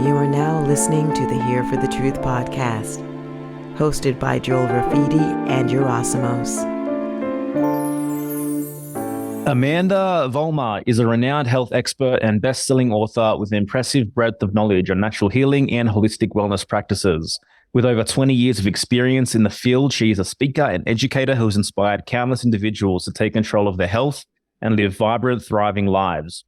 You are now listening to the Here for the Truth podcast, hosted by Joel Rafidi and Yerasimos. Amandha Vollmer is a renowned health expert and best-selling author with an impressive breadth of knowledge on natural healing and holistic wellness practices. With over 20 years of experience in the field, she is a speaker and educator who has inspired countless individuals to take control of their health and live vibrant, thriving lives.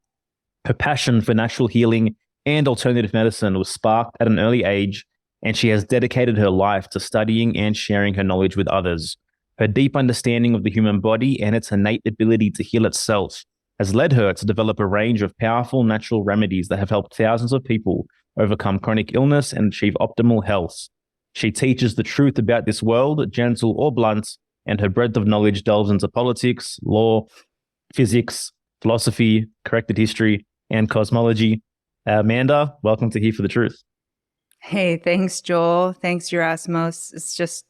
Her passion for natural healing and alternative medicine was sparked at an early age, and she has dedicated her life to studying and sharing her knowledge with others. Her deep understanding of the human body and its innate ability to heal itself has led her to develop a range of powerful natural remedies that have helped thousands of people overcome chronic illness and achieve optimal health. She teaches the truth about this world, gentle or blunt, and her breadth of knowledge delves into politics, law, physics, philosophy, corrected history, and cosmology. Amandha, welcome to Here for the Truth. Hey, thanks, Joel. Thanks, Yerasimos. It's just,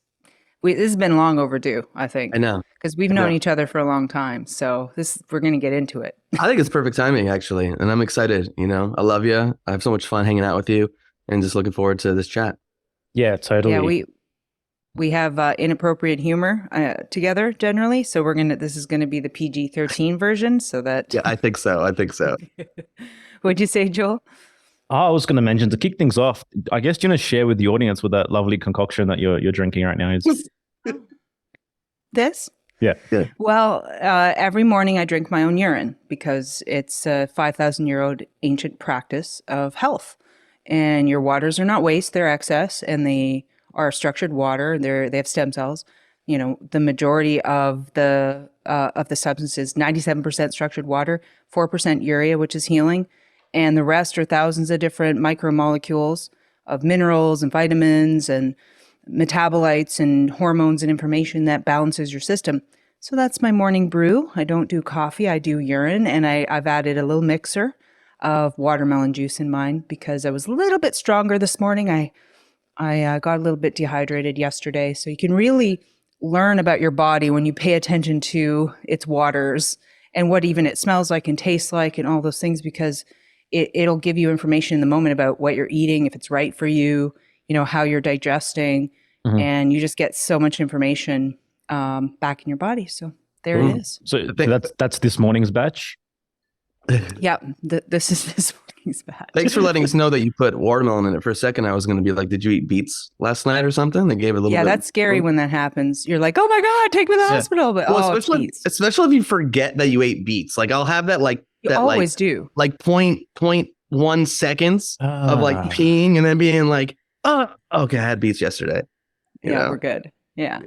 this has been long overdue, I think. I know. Because we've known each other for a long time. So we're going to get into it. I think it's perfect timing, actually. And I'm excited. I love you. I have so much fun hanging out with you and just looking forward to this chat. Yeah, totally. Yeah, we have inappropriate humor together generally. So this is going to be the PG-13 version so that. Yeah, I think so. What'd you say, Joel? I was going to mention, to kick things off, I guess, do you want to share with the audience what that lovely concoction that you're drinking right now is? This? Yeah. Well, every morning I drink my own urine because it's a 5,000-year-old ancient practice of health. And your waters are not waste, they're excess, and they are structured water. They have stem cells. The majority of the substances, 97% structured water, 4% urea, which is healing. And the rest are thousands of different micromolecules of minerals and vitamins and metabolites and hormones and information that balances your system. So that's my morning brew. I don't do coffee, I do urine. And I've added a little mixer of watermelon juice in mine because I was a little bit stronger this morning. I got a little bit dehydrated yesterday. So you can really learn about your body when you pay attention to its waters and what even it smells like and tastes like and all those things, because it'll give you information in the moment about what you're eating, if it's right for you, how you're digesting, and you just get so much information back in your body. So there it is. So that's this morning's batch? Yeah, this is this morning's batch. Thanks for letting us know that you put watermelon in it. For a second, I was going to be like, did you eat beets last night or something? They gave it a little bit. Yeah, that's scary when that happens. You're like, oh my God, take me to the hospital. But especially if you forget that you ate beets. Like I'll have that you always do. Like 0.1 seconds of like peeing and then being like, oh, okay, I had beets yesterday. Yeah, we're good. Yeah.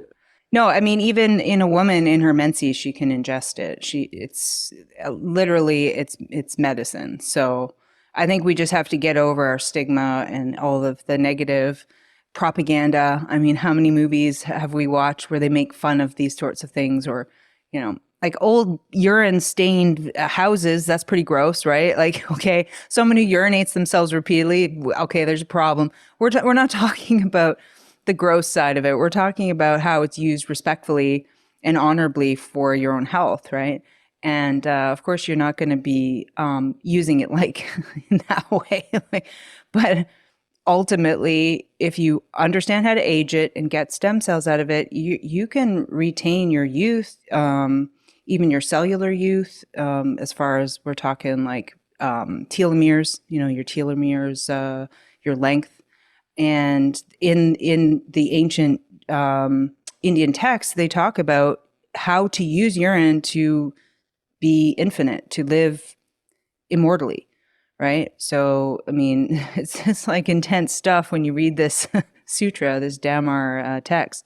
No, I mean, even in a woman in her menses, she can ingest it. It's literally, it's medicine. So I think we just have to get over our stigma and all of the negative propaganda. I mean, how many movies have we watched where they make fun of these sorts of things, or, like old urine stained houses? That's pretty gross, right? Like, okay, someone who urinates themselves repeatedly, okay, there's a problem. We're not talking about the gross side of it. We're talking about how it's used respectfully and honorably for your own health, right? And of course, you're not going to be using it like in that way. But ultimately, if you understand how to age it and get stem cells out of it, you can retain your youth, even your cellular youth, as far as we're talking like telomeres, your telomeres, your length. And in the ancient Indian texts, they talk about how to use urine to be infinite, to live immortally, right? So, I mean, it's like intense stuff when you read this sutra, this Dhammar text.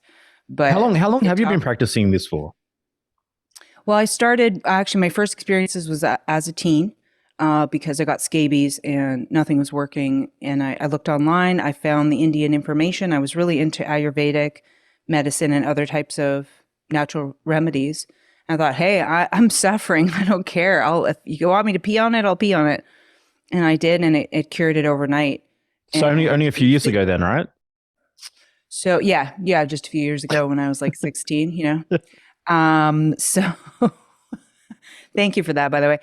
But how long have you been practicing this for? Well, I started, actually, my first experiences was as a teen. Because I got scabies and nothing was working. And I looked online, I found the Indian information. I was really into Ayurvedic medicine and other types of natural remedies. And I thought, hey, I'm suffering. I don't care. If you want me to pee on it, I'll pee on it. And I did, and it cured it overnight. So only a few years ago then, right? So yeah, just a few years ago when I was like 16, So thank you for that, by the way.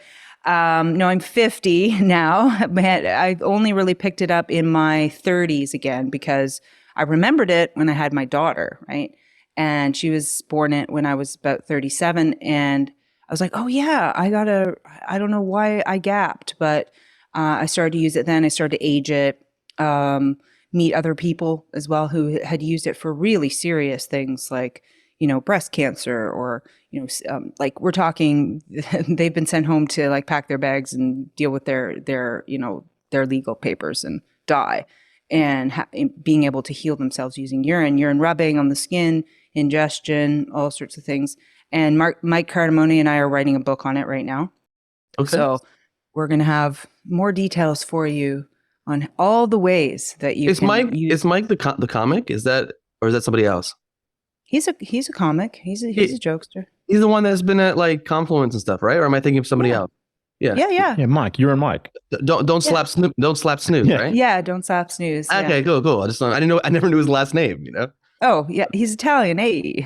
No, I'm 50 now. I only really picked it up in my 30s again because I remembered it when I had my daughter, right? And she was born when I was about 37. And I was like, oh yeah, I don't know why I gapped, but I started to use it then. I started to age it, meet other people as well who had used it for really serious things like, breast cancer or, like we're talking, they've been sent home to like pack their bags and deal with their legal papers and die. And being able to heal themselves using urine rubbing on the skin, ingestion, all sorts of things. And Mike Cardamone and I are writing a book on it right now. Okay. So we're going to have more details for you on all the ways that you can use. Is Mike the comic? Is that somebody else? He's a comic. He's a jokester. He's the one that's been at like Confluence and stuff, right? Or am I thinking of somebody else? Yeah. Yeah, Mike. You're Mike. Don't slap Snoop. Don't slap Snoop, right? Yeah, don't slap snooze. Okay, cool. I never knew his last name. Oh yeah, he's Italian. Hey.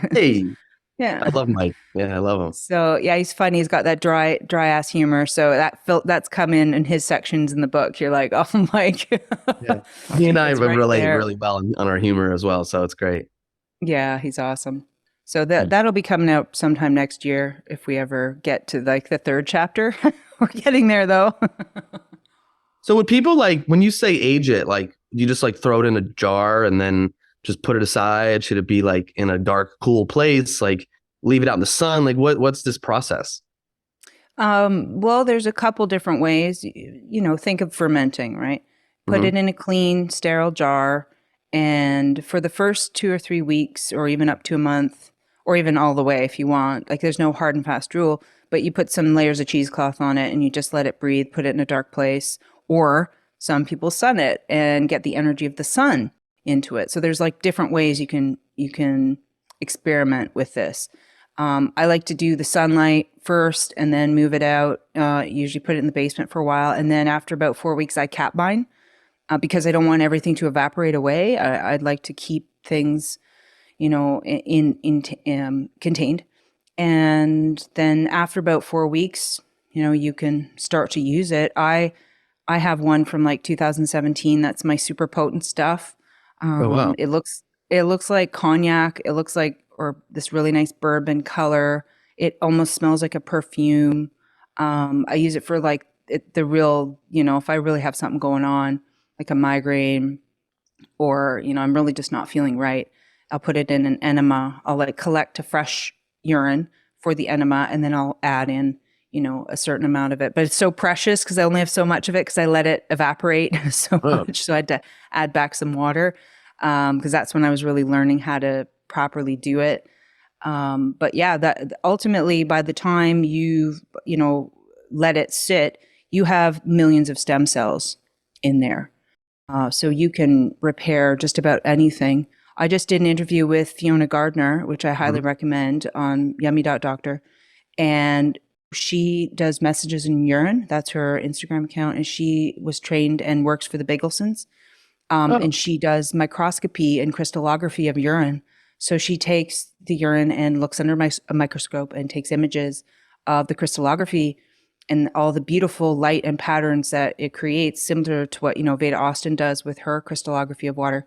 Yeah. I love Mike. Yeah, I love him. So yeah, he's funny. He's got that dry ass humor. So that's come in his sections in the book. You're like, oh, Mike. Yeah. He and I relate there. really well on our humor as well. So it's great. Yeah, he's awesome. So that'll be coming out sometime next year if we ever get to like the third chapter. We're getting there though. So would people when you say age it, you just throw it in a jar and then just put it aside? Should it be in a dark, cool place? Leave it out in the sun? What's this process? Well, there's a couple different ways. Think of fermenting, right? Put it in a clean, sterile jar. And for the first 2 or 3 weeks, or even up to a month, or even all the way if you want, there's no hard and fast rule, but you put some layers of cheesecloth on it and you just let it breathe, put it in a dark place, or some people sun it and get the energy of the sun into it. So there's different ways you can experiment with this. I like to do the sunlight first and then move it out, usually put it in the basement for a while. And then after about 4 weeks, I cap bind. Because I don't want everything to evaporate away. I'd like to keep things, contained. And then after about 4 weeks, you can start to use it. I have one from 2017. That's my super potent stuff. Oh, wow. It looks like cognac. It looks like, or this really nice bourbon color. It almost smells like a perfume. I use it for the real, if I really have something going on, like a migraine, or, I'm really just not feeling right. I'll put it in an enema. I'll collect a fresh urine for the enema, and then I'll add in, a certain amount of it. But it's so precious because I only have so much of it because I let it evaporate so much. So I had to add back some water because that's when I was really learning how to properly do it. But yeah, that ultimately by the time you've, let it sit, you have millions of stem cells in there. So you can repair just about anything. I just did an interview with Fiona Gardner, which I highly recommend on yummy.doctor. And she does messages in urine. That's her Instagram account. And she was trained and works for the Bagelsons. And she does microscopy and crystallography of urine. So she takes the urine and looks under a microscope and takes images of the crystallography and all the beautiful light and patterns that it creates, similar to what, Veda Austin does with her crystallography of water.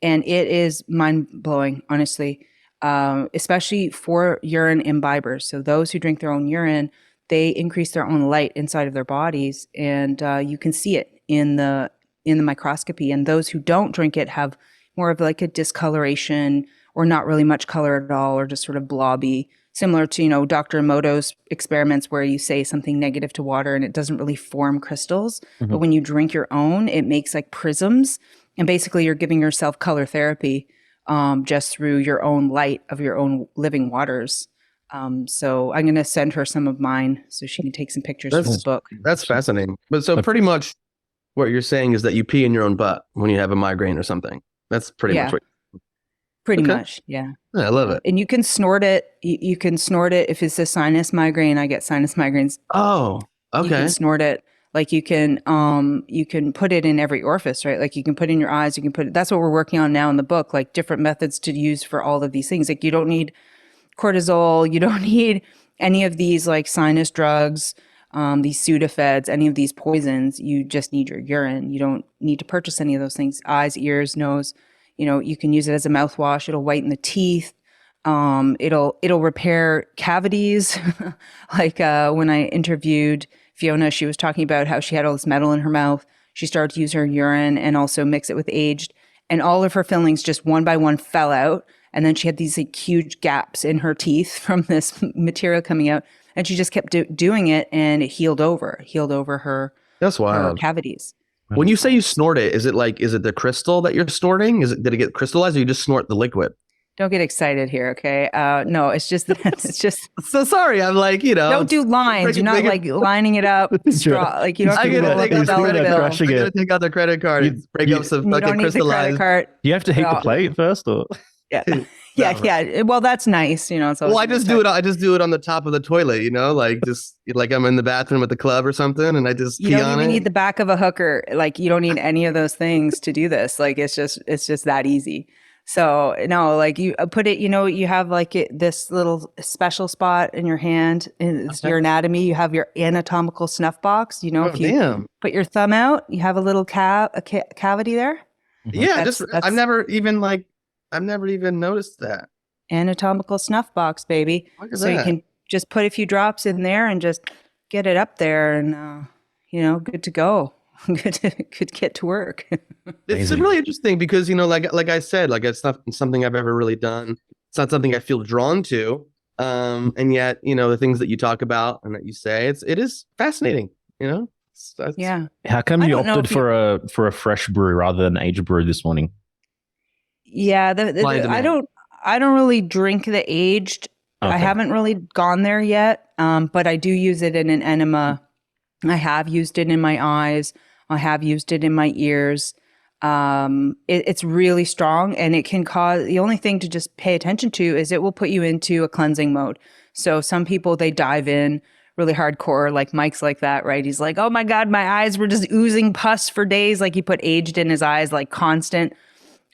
And it is mind-blowing, honestly, especially for urine imbibers. So those who drink their own urine, they increase their own light inside of their bodies, and you can see it in the microscopy. And those who don't drink it have more of a discoloration, or not really much color at all, or just sort of blobby, similar to, Dr. Emoto's experiments where you say something negative to water and it doesn't really form crystals. Mm-hmm. But when you drink your own, it makes prisms. And basically you're giving yourself color therapy just through your own light of your own living waters. So I'm going to send her some of mine so she can take some pictures for the book. That's fascinating. But so pretty much what you're saying is that you pee in your own butt when you have a migraine or something. That's pretty much what. Pretty much, yeah. I love it. And you can snort it. You can snort it if it's a sinus migraine. I get sinus migraines. Oh, okay. You can snort it. You can put it in every orifice, right? You can put it in your eyes. You can put it. That's what we're working on now in the book. Different methods to use for all of these things. You don't need cortisol. You don't need any of these sinus drugs. these Sudafeds, any of these poisons. You just need your urine. You don't need to purchase any of those things. Eyes, ears, nose. You can use it as a mouthwash. It'll whiten the teeth. It'll repair cavities. Like when I interviewed Fiona, she was talking about how she had all this metal in her mouth. She started to use her urine and also mix it with aged, and all of her fillings just one by one fell out. And then she had these like huge gaps in her teeth from this material coming out. And she just kept doing it, and it healed over her, That's wild. her cavities. When you say you snort it, is it the crystal that you're snorting? Did it get crystallized, or you just snort the liquid? Don't get excited here, okay? No, it's just it's just. So sorry, I'm like, Don't do lines. You're not like lining it up. Straw, like you don't have to roll up a dollar bill. I gotta take out the credit card and break up some fucking crystallized. You have to heat the plate first, or yeah. Well, that's nice, Well, I just do it. I just do it on the top of the toilet, like just like I'm in the bathroom at the club or something, and I just pee on it. You don't even need the back of a hooker. Like you don't need any of those things to do this. Like it's just that easy. So no, like you put it, you have like this little special spot in your hand. It's your anatomy. You have your anatomical snuff box. If you put your thumb out, you have a little cavity there. Yeah, I've never even noticed that. Anatomical snuff box, baby. So you can just put a few drops in there and just get it up there, and good to go. Could get to work. It's really interesting because like I said, like it's not something I've ever really done. It's not something I feel drawn to, and yet the things that you talk about and that you say, it is fascinating. Yeah. How come you opted for a fresh brew rather than aged brew this morning? Yeah, I don't really drink the aged. Okay. I haven't really gone there yet, but I do use it in an enema. I have used it in my eyes. I have used it in my ears. It's really strong, and it can cause, the only thing to just pay attention to is it will put you into a cleansing mode. So some people, they dive in really hardcore, like Mike's like that, right? He's like, oh my God, my eyes were just oozing pus for days. Like he put aged in his eyes, like constant.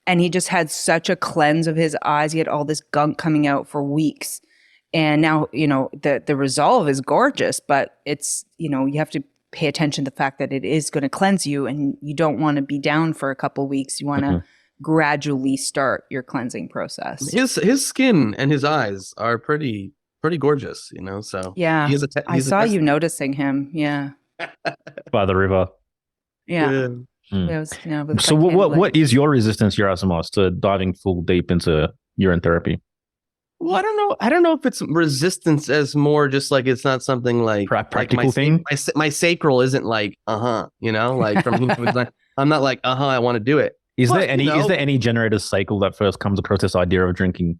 And he just had such a cleanse of his eyes. He had all this gunk coming out for weeks. And now, the resolve is gorgeous, but it's, you have to pay attention to the fact that it is going to cleanse you, and you don't want to be down for a couple of weeks. You want to gradually start your cleansing process. His skin and his eyes are pretty gorgeous, so. Yeah, I saw you noticing him. Yeah. By the river. Yeah. So what is your resistance, Yerasimos, to diving full deep into urine therapy? Well, I don't know if it's resistance as more just like it's not something like practical thing. My sacral isn't like like from I'm not like I want to do it. Is there any generator's sacral that first comes across this idea of drinking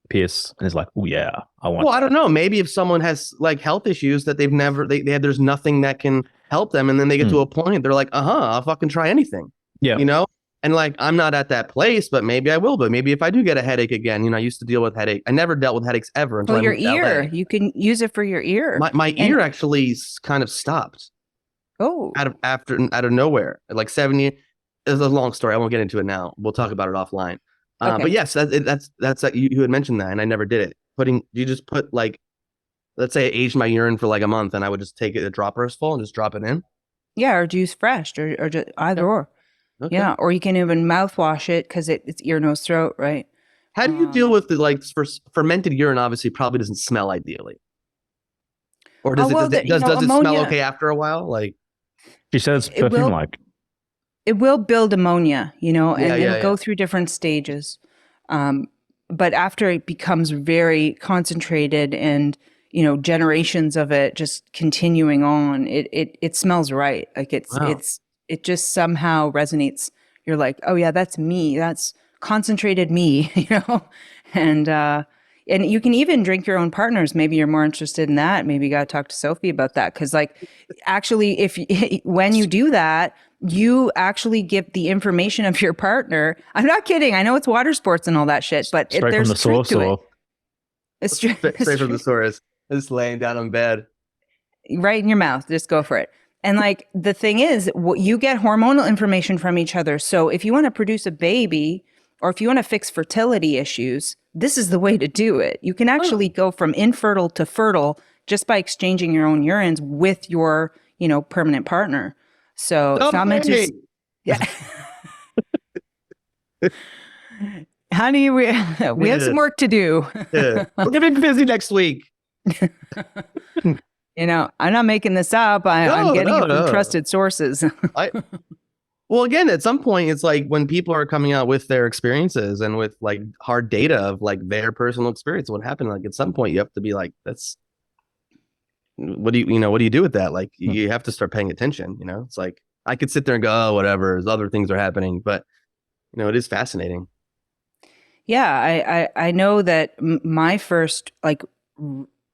piss and is like, oh yeah, I want. Well, I don't know. Maybe if someone has like health issues that there's nothing that can help them, and then they get to a point they're like, I'll fucking try anything. Yeah, And like, I'm not at that place, but maybe I will. But maybe if I do get a headache again, I used to deal with headache. I never dealt with headaches ever until your ear. You can use it for your ear. My ear actually kind of stopped. Oh, out of nowhere, like 7 years. It's a long story. I won't get into it now. We'll talk about it offline. Okay. But yes, that's you had mentioned that, and I never did it. You just put like, let's say I aged my urine for like a month, and I would just take it a dropper's full and just drop it in. Yeah, or use fresh, or just either or. Okay. Yeah, or you can even mouthwash it because it's ear, nose, throat, right? How do you deal with the fermented urine? Obviously, probably doesn't smell ideally. Or does it smell okay after a while? Like she says, perfume like. It will build ammonia, and it'll go through different stages. But after it becomes very concentrated and generations of it just continuing on, it smells right. Like it just somehow resonates. You're like, oh yeah, that's me. That's concentrated me, and you can even drink your own partners. Maybe you're more interested in that. Maybe you got to talk to Sophie about that. Cause like, actually, when you do that, you actually give the information of your partner. I'm not kidding. I know it's water sports and all that shit, but there's from the source to it. It's straight from the source. Just laying down in bed. Right in your mouth. Just go for it. And like, the thing is, you get hormonal information from each other. So if you want to produce a baby, or if you want to fix fertility issues, this is the way to do it. You can actually go from infertile to fertile just by exchanging your own urines with your, permanent partner. So it's not meant to. Yeah. Honey, we have some work to do. Yeah. We're going to be busy next week. I'm not making this up. I'm getting it from trusted sources. Well, again, at some point, it's like when people are coming out with their experiences and with like hard data of like their personal experience, what happened, like at some point you have to be like, what do you do with that? Like you have to start paying attention, it's like, I could sit there and go, oh, whatever, other things are happening, but it is fascinating. Yeah. I know that my first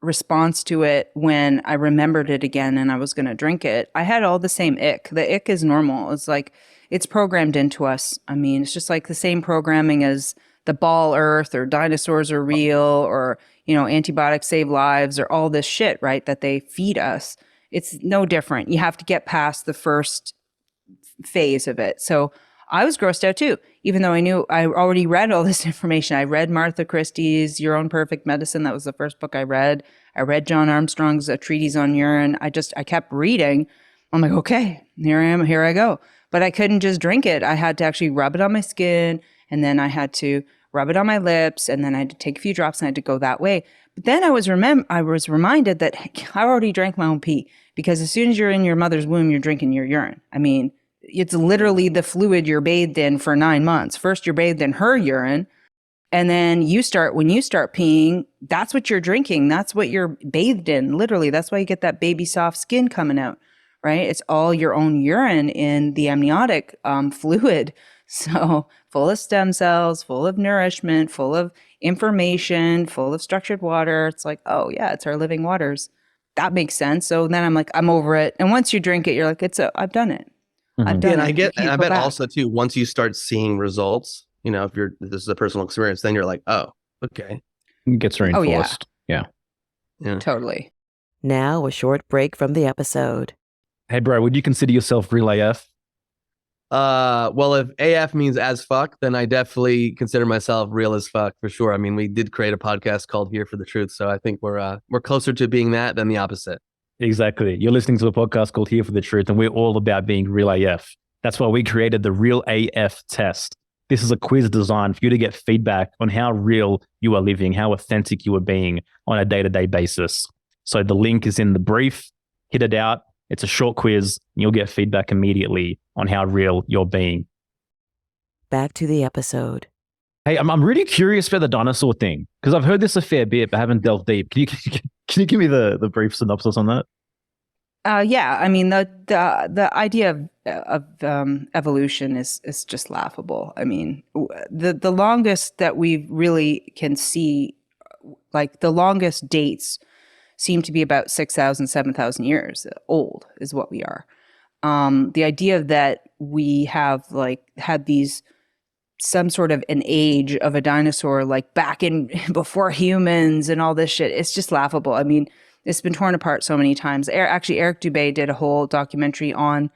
response to it when I remembered it again and I was going to drink it, I had all the same ick. The ick is normal. It's like, it's programmed into us. I mean, it's just like the same programming as the ball earth or dinosaurs are real or, antibiotics save lives or all this shit, right? That they feed us. It's no different. You have to get past the first phase of it. So I was grossed out too, even though I already read all this information. I read Martha Christie's Your Own Perfect Medicine. That was the first book I read. I read John Armstrong's A Treatise on Urine. I kept reading. I'm like, okay, here I am, here I go. But I couldn't just drink it. I had to actually rub it on my skin, and then I had to rub it on my lips, and then I had to take a few drops and I had to go that way. But then I was reminded that I already drank my own pee, because as soon as you're in your mother's womb, you're drinking your urine. I mean, it's literally the fluid you're bathed in for 9 months. First, you're bathed in her urine. And then when you start peeing, that's what you're drinking. That's what you're bathed in. Literally, that's why you get that baby soft skin coming out, right? It's all your own urine in the amniotic fluid. So full of stem cells, full of nourishment, full of information, full of structured water. It's like, oh yeah, it's our living waters. That makes sense. So then I'm like, I'm over it. And once you drink it, you're like, I've done it. I've done it. And I bet also too, once you start seeing results, if this is a personal experience, then you're like, oh, okay. It gets reinforced. Yeah. Totally. Now a short break from the episode. Hey, bro, would you consider yourself real AF? Well, if AF means as fuck, then I definitely consider myself real as fuck for sure. I mean, we did create a podcast called Here for the Truth, so I think we're closer to being that than the opposite. Exactly. You're listening to a podcast called Here for the Truth, and we're all about being real AF. That's why we created the Real AF test. This is a quiz designed for you to get feedback on how real you are living, how authentic you are being on a day-to-day basis. So the link is in the brief. Hit it out. It's a short quiz, and you'll get feedback immediately on how real you're being. Back to the episode. Hey, I'm really curious about the dinosaur thing, because I've heard this a fair bit, but haven't delved deep. Can you give me the brief synopsis on that? Yeah, I mean the idea of evolution is just laughable. I mean, the longest that we really can see, like the longest dates, seem to be about 6,000, 7,000 years old is what we are. The idea that we have had some sort of an age of a dinosaur like back in before humans and all this shit, it's just laughable. I mean, it's been torn apart so many times. Actually, Eric Dubé did a whole documentary on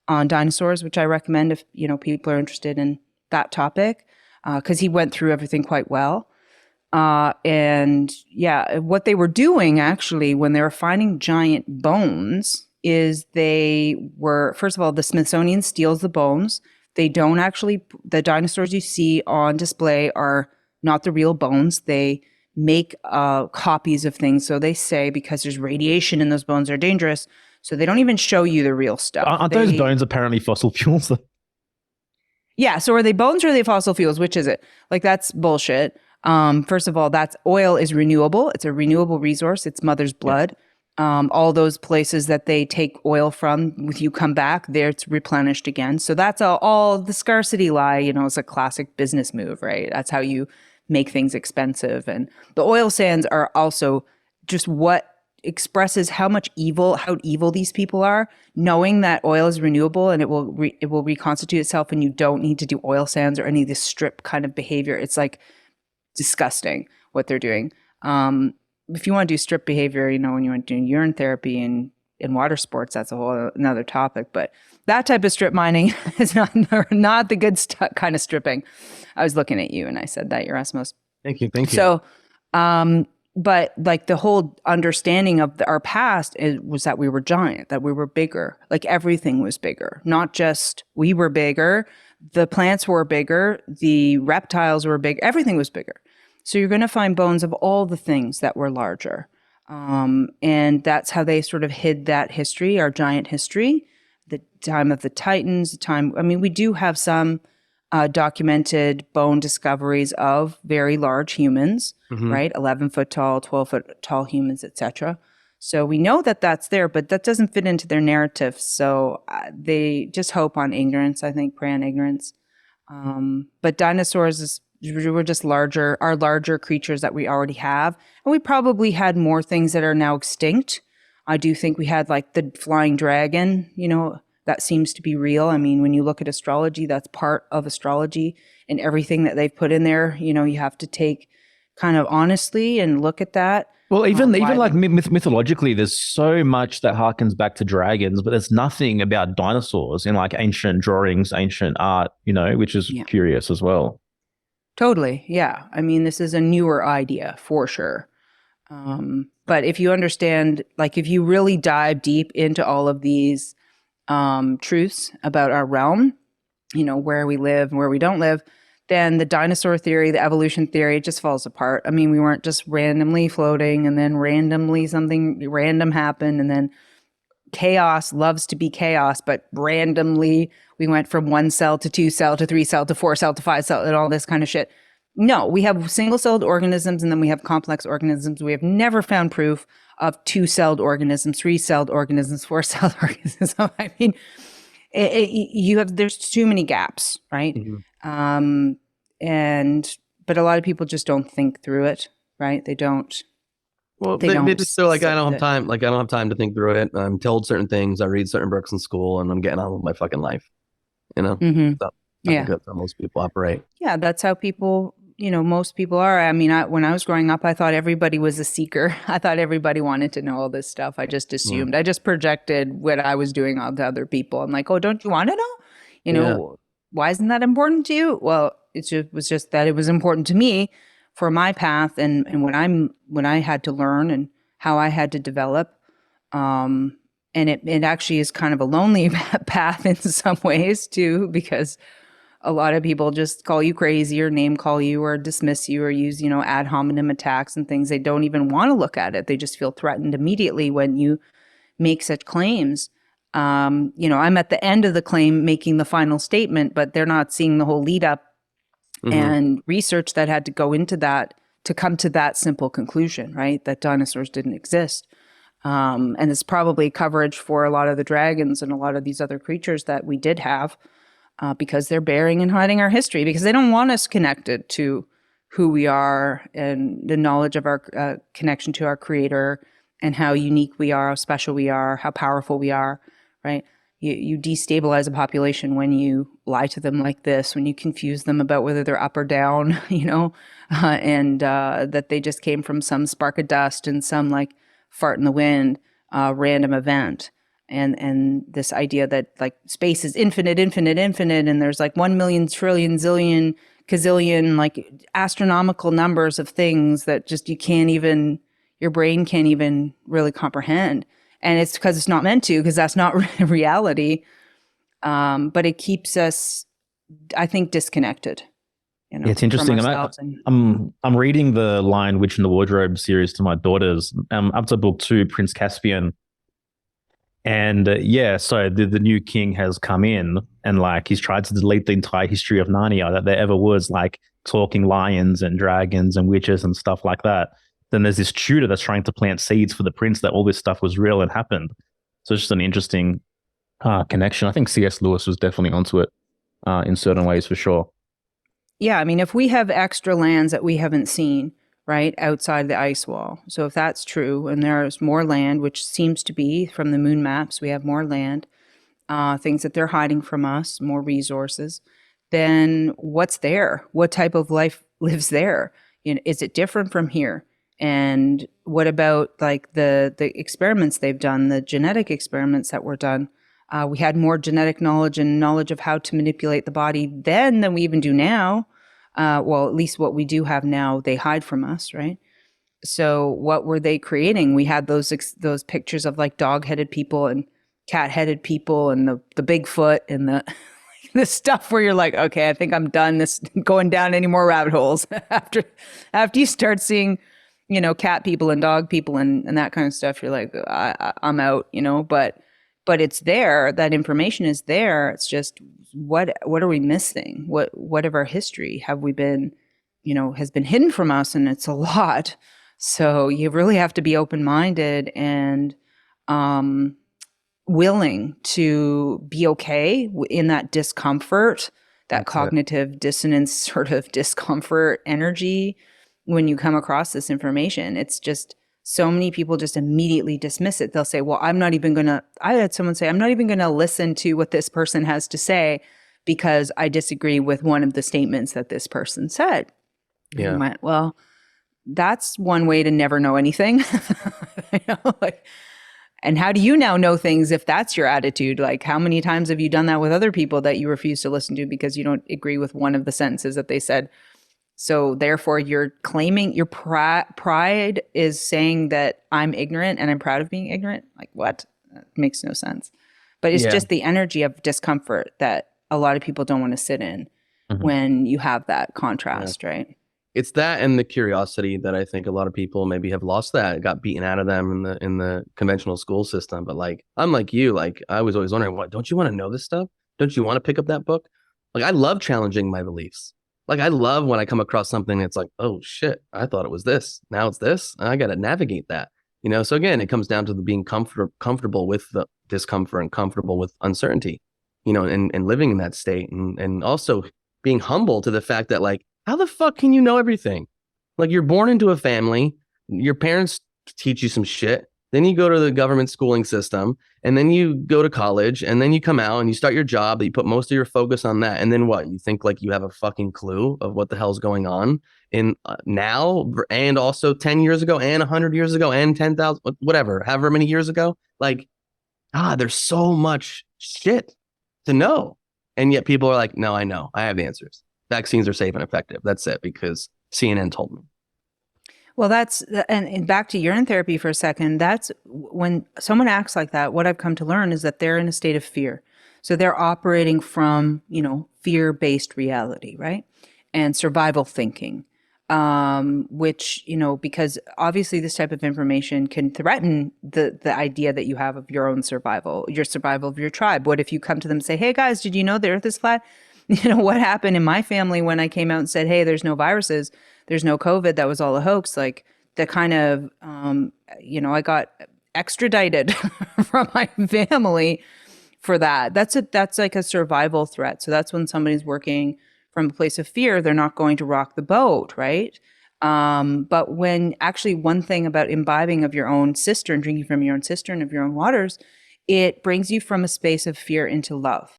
dinosaurs, which I recommend if people are interested in that topic, because he went through everything quite well. And yeah, what they were doing actually when they were finding giant bones is first of all, the Smithsonian steals the bones. They don't actually, the dinosaurs you see on display are not the real bones. They make copies of things. So they say, because there's radiation in those bones, are dangerous. So they don't even show you the real stuff. Aren't those bones apparently fossil fuels? Yeah. So are they bones or are they fossil fuels? Which is it? Like, that's bullshit. First of all, oil is renewable. It's a renewable resource. It's mother's blood. All those places that they take oil from, if you come back there, it's replenished again. So that's all the scarcity lie, is a classic business move, right? That's how you make things expensive. And the oil sands are also just what expresses how evil these people are, knowing that oil is renewable and it will reconstitute itself, and you don't need to do oil sands or any of this strip kind of behavior. It's like disgusting what they're doing. If you want to do strip behavior, when you want to do urine therapy and in water sports, that's a whole another topic. But that type of strip mining is not the good kind of stripping. I was looking at you and I said that, Yerasimos. Thank you. So, but like the whole understanding of our past was that we were giant, that we were bigger, like everything was bigger, not just we were bigger, the plants were bigger, the reptiles were big, everything was bigger. So you're going to find bones of all the things that were larger. And that's how they sort of hid that history, our giant history, the time of the Titans, we do have some documented bone discoveries of very large humans, right? 11-foot tall, 12-foot tall humans, etc. So we know that that's there, but that doesn't fit into their narrative. So they just hope on ignorance, I think, prey on ignorance. But dinosaurs were just larger creatures that we already have. And we probably had more things that are now extinct. I do think we had like the flying dragon, that seems to be real. I mean, when you look at astrology, that's part of astrology, and everything that they've put in there, you have to take kind of honestly and look at that. Well, even like mythologically, there's so much that harkens back to dragons, but there's nothing about dinosaurs in like ancient drawings, ancient art, which is curious as well. Totally. Yeah. I mean, this is a newer idea for sure. But if you understand, like if you really dive deep into all of these truths about our realm, where we live and where we don't live, then the dinosaur theory, the evolution theory, it just falls apart. I mean, we weren't just randomly floating and then randomly something random happened, and then chaos loves to be chaos, but randomly we went from 1 cell to 2 cell to 3 cell to 4 cell to 5 cell and all this kind of shit. No, we have single-celled organisms and then we have complex organisms. We have never found proof of 2-celled organisms, 3-celled organisms, 4-celled organisms. I mean, there's too many gaps, right? But a lot of people just don't think through it, right? They don't. Well, they just feel like I don't have time. Like I don't have time to think through it. I'm told certain things. I read certain books in school, and I'm getting on with my fucking life. So, I think that's how most people operate. Yeah, that's how people. Most people are. I mean, when I was growing up, I thought everybody was a seeker. I thought everybody wanted to know all this stuff. I just assumed. I just projected what I was doing onto other people. I'm like, oh, don't you want to know? Why isn't that important to you? Well, it was just that it was important to me for my path and when I had to learn and how I had to develop. And it actually is kind of a lonely path in some ways too, because a lot of people just call you crazy or name call you or dismiss you or use, ad hominem attacks and things. They don't even want to look at it. They just feel threatened immediately when you make such claims. I'm at the end of the claim making the final statement, but they're not seeing the whole lead up and research that had to go into that to come to that simple conclusion, right? That dinosaurs didn't exist. And it's probably coverage for a lot of the dragons and a lot of these other creatures that we did have because they're burying and hiding our history because they don't want us connected to who we are and the knowledge of our connection to our creator and how unique we are, how special we are, how powerful we are, right? You destabilize a population when you lie to them like this, when you confuse them about whether they're up or down, and that they just came from some spark of dust and some like fart in the wind, random event. And this idea that like space is infinite, and there's like 1 million trillion zillion gazillion like astronomical numbers of things that just your brain can't even really comprehend. And it's because it's not meant to, because that's not reality. But it keeps us, I think, disconnected. It's interesting. I'm reading the Lion, Witch, and the Wardrobe series to my daughters. Up to book 2, Prince Caspian. And so the new king has come in and like he's tried to delete the entire history of Narnia that there ever was, like talking lions and dragons and witches and stuff like that. Then there's this tutor that's trying to plant seeds for the prince that all this stuff was real and happened. So it's just an interesting connection. I think C.S. Lewis was definitely onto it in certain ways for sure. Yeah, I mean, if we have extra lands that we haven't seen, right, outside the ice wall. So if that's true, and there's more land, which seems to be from the moon maps, we have more land, things that they're hiding from us, more resources, then what's there? What type of life lives there? Is it different from here? And what about like the experiments they've done, the genetic experiments that were done? We had more genetic knowledge and knowledge of how to manipulate the body then than we even do now. Well, at least what we do have now, they hide from us, right? So what were they creating? We had those pictures of like dog-headed people and cat-headed people and the Bigfoot and the stuff where you're like, okay, I think I'm done this going down any more rabbit holes after you start seeing, cat people and dog people and that kind of stuff. You're like, I'm out, but it's there. That information is there. It's just what are we missing? What of our history have we been, has been hidden from us, and it's a lot. So you really have to be open-minded and willing to be okay in that discomfort, that cognitive dissonance sort of discomfort energy when you come across this information. It's just so many people just immediately dismiss it. They'll say, well, I had someone say, I'm not even going to listen to what this person has to say because I disagree with one of the statements that this person said. Yeah. And I went, well, that's one way to never know anything. And how do you now know things if that's your attitude? Like, how many times have you done that with other people that you refuse to listen to because you don't agree with one of the sentences that they said? So therefore, you're claiming your pride is saying that I'm ignorant and I'm proud of being ignorant. Like, what? That makes no sense. But it's just the energy of discomfort that a lot of people don't want to sit in when you have that contrast, right? It's that and the curiosity that I think a lot of people maybe have lost, that got beaten out of them in the conventional school system. But like, I'm like you, like I was always wondering, what, don't you want to know this stuff? Don't you want to pick up that book? Like, I love challenging my beliefs. Like, I love when I come across something that's like, oh shit, I thought it was this. Now it's this. I got to navigate that, So again, it comes down to the being comfortable with the discomfort and comfortable with uncertainty, and living in that state, and also being humble to the fact that, like, how the fuck can you know everything? Like, you're born into a family, your parents teach you some shit, then you go to the government schooling system, and then you go to college, and then you come out and you start your job, that you put most of your focus on that. And then what? You think like you have a fucking clue of what the hell's going on in now, and also 10 years ago, and 100 years ago, and 10,000, whatever, however many years ago. Like, there's so much shit to know. And yet people are like, no, I know. I have the answers. Vaccines are safe and effective. That's it, because CNN told me. Well, and back to urine therapy for a second, that's when someone acts like that, what I've come to learn is that they're in a state of fear. So they're operating from, fear-based reality, right? And survival thinking, which, because obviously this type of information can threaten the idea that you have of your own survival of your tribe. What if you come to them and say, hey guys, did you know the earth is flat? What happened in my family when I came out and said, hey, there's no viruses, there's no COVID, that was all a hoax. Like, the kind of, I got extradited from my family for that. That's like a survival threat. So that's when somebody's working from a place of fear, they're not going to rock the boat, right? But when actually, one thing about imbibing of your own cistern, drinking from your own cistern of your own waters, it brings you from a space of fear into love.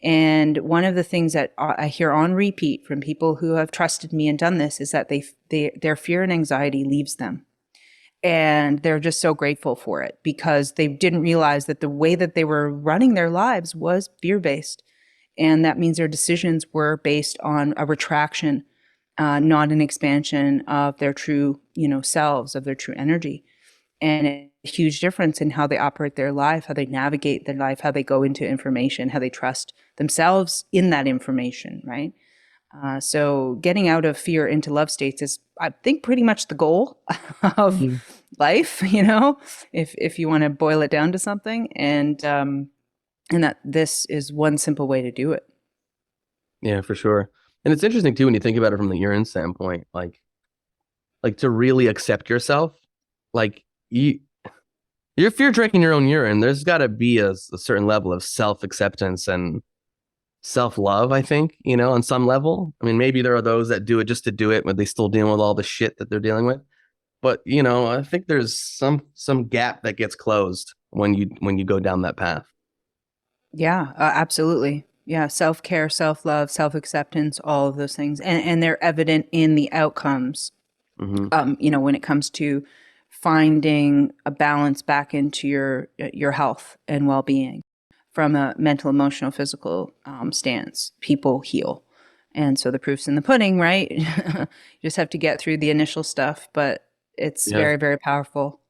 And one of the things that I hear on repeat from people who have trusted me and done this is that their fear and anxiety leaves them. And they're just so grateful for it, because they didn't realize that the way that they were running their lives was fear-based. And that means their decisions were based on a retraction, not an expansion of their true, selves, of their true energy. And a huge difference in how they operate their life, how they navigate their life, how they go into information, how they trust themselves in that information, right? So getting out of fear into love states is, I think, pretty much the goal of life, if you want to boil it down to something. And that this is one simple way to do it. Yeah, for sure. And it's interesting too, when you think about it from the urine standpoint, like to really accept yourself, like, if you're drinking your own urine, there's got to be a certain level of self-acceptance and self-love, I think, on some level. I mean, maybe there are those that do it just to do it, but they still deal with all the shit that they're dealing with. But, I think there's some gap that gets closed when you go down that path. Yeah, absolutely. Yeah, self-care, self-love, self-acceptance, all of those things. And they're evident in the outcomes, when it comes to finding a balance back into your health and well-being from a mental, emotional, physical stance. People heal. And so the proof's in the pudding, right? You just have to get through the initial stuff. But It's Yeah. very, very powerful.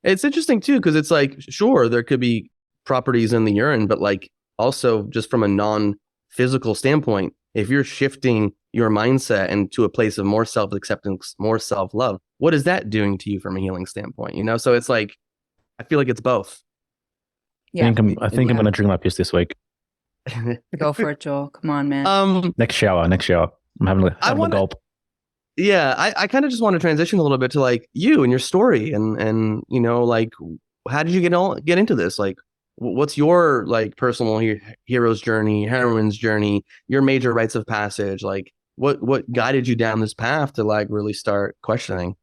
It's interesting too, because it's like, sure, there could be properties in the urine, but like also just from a non-physical standpoint, if you're shifting your mindset into a place of more self-acceptance, more self-love, what is that doing to you from a healing standpoint? So it's like, I feel like it's both. I Yeah. think I'm going to drink my piss this week. Go for it, Joel. Come on, man. Next shower. I'm having a gulp. Yeah, I kind of just want to transition a little bit to like you and your story and like how did you get into this? Like what's your like personal hero's journey, heroine's journey, your major rites of passage? Like what guided you down this path to like really start questioning?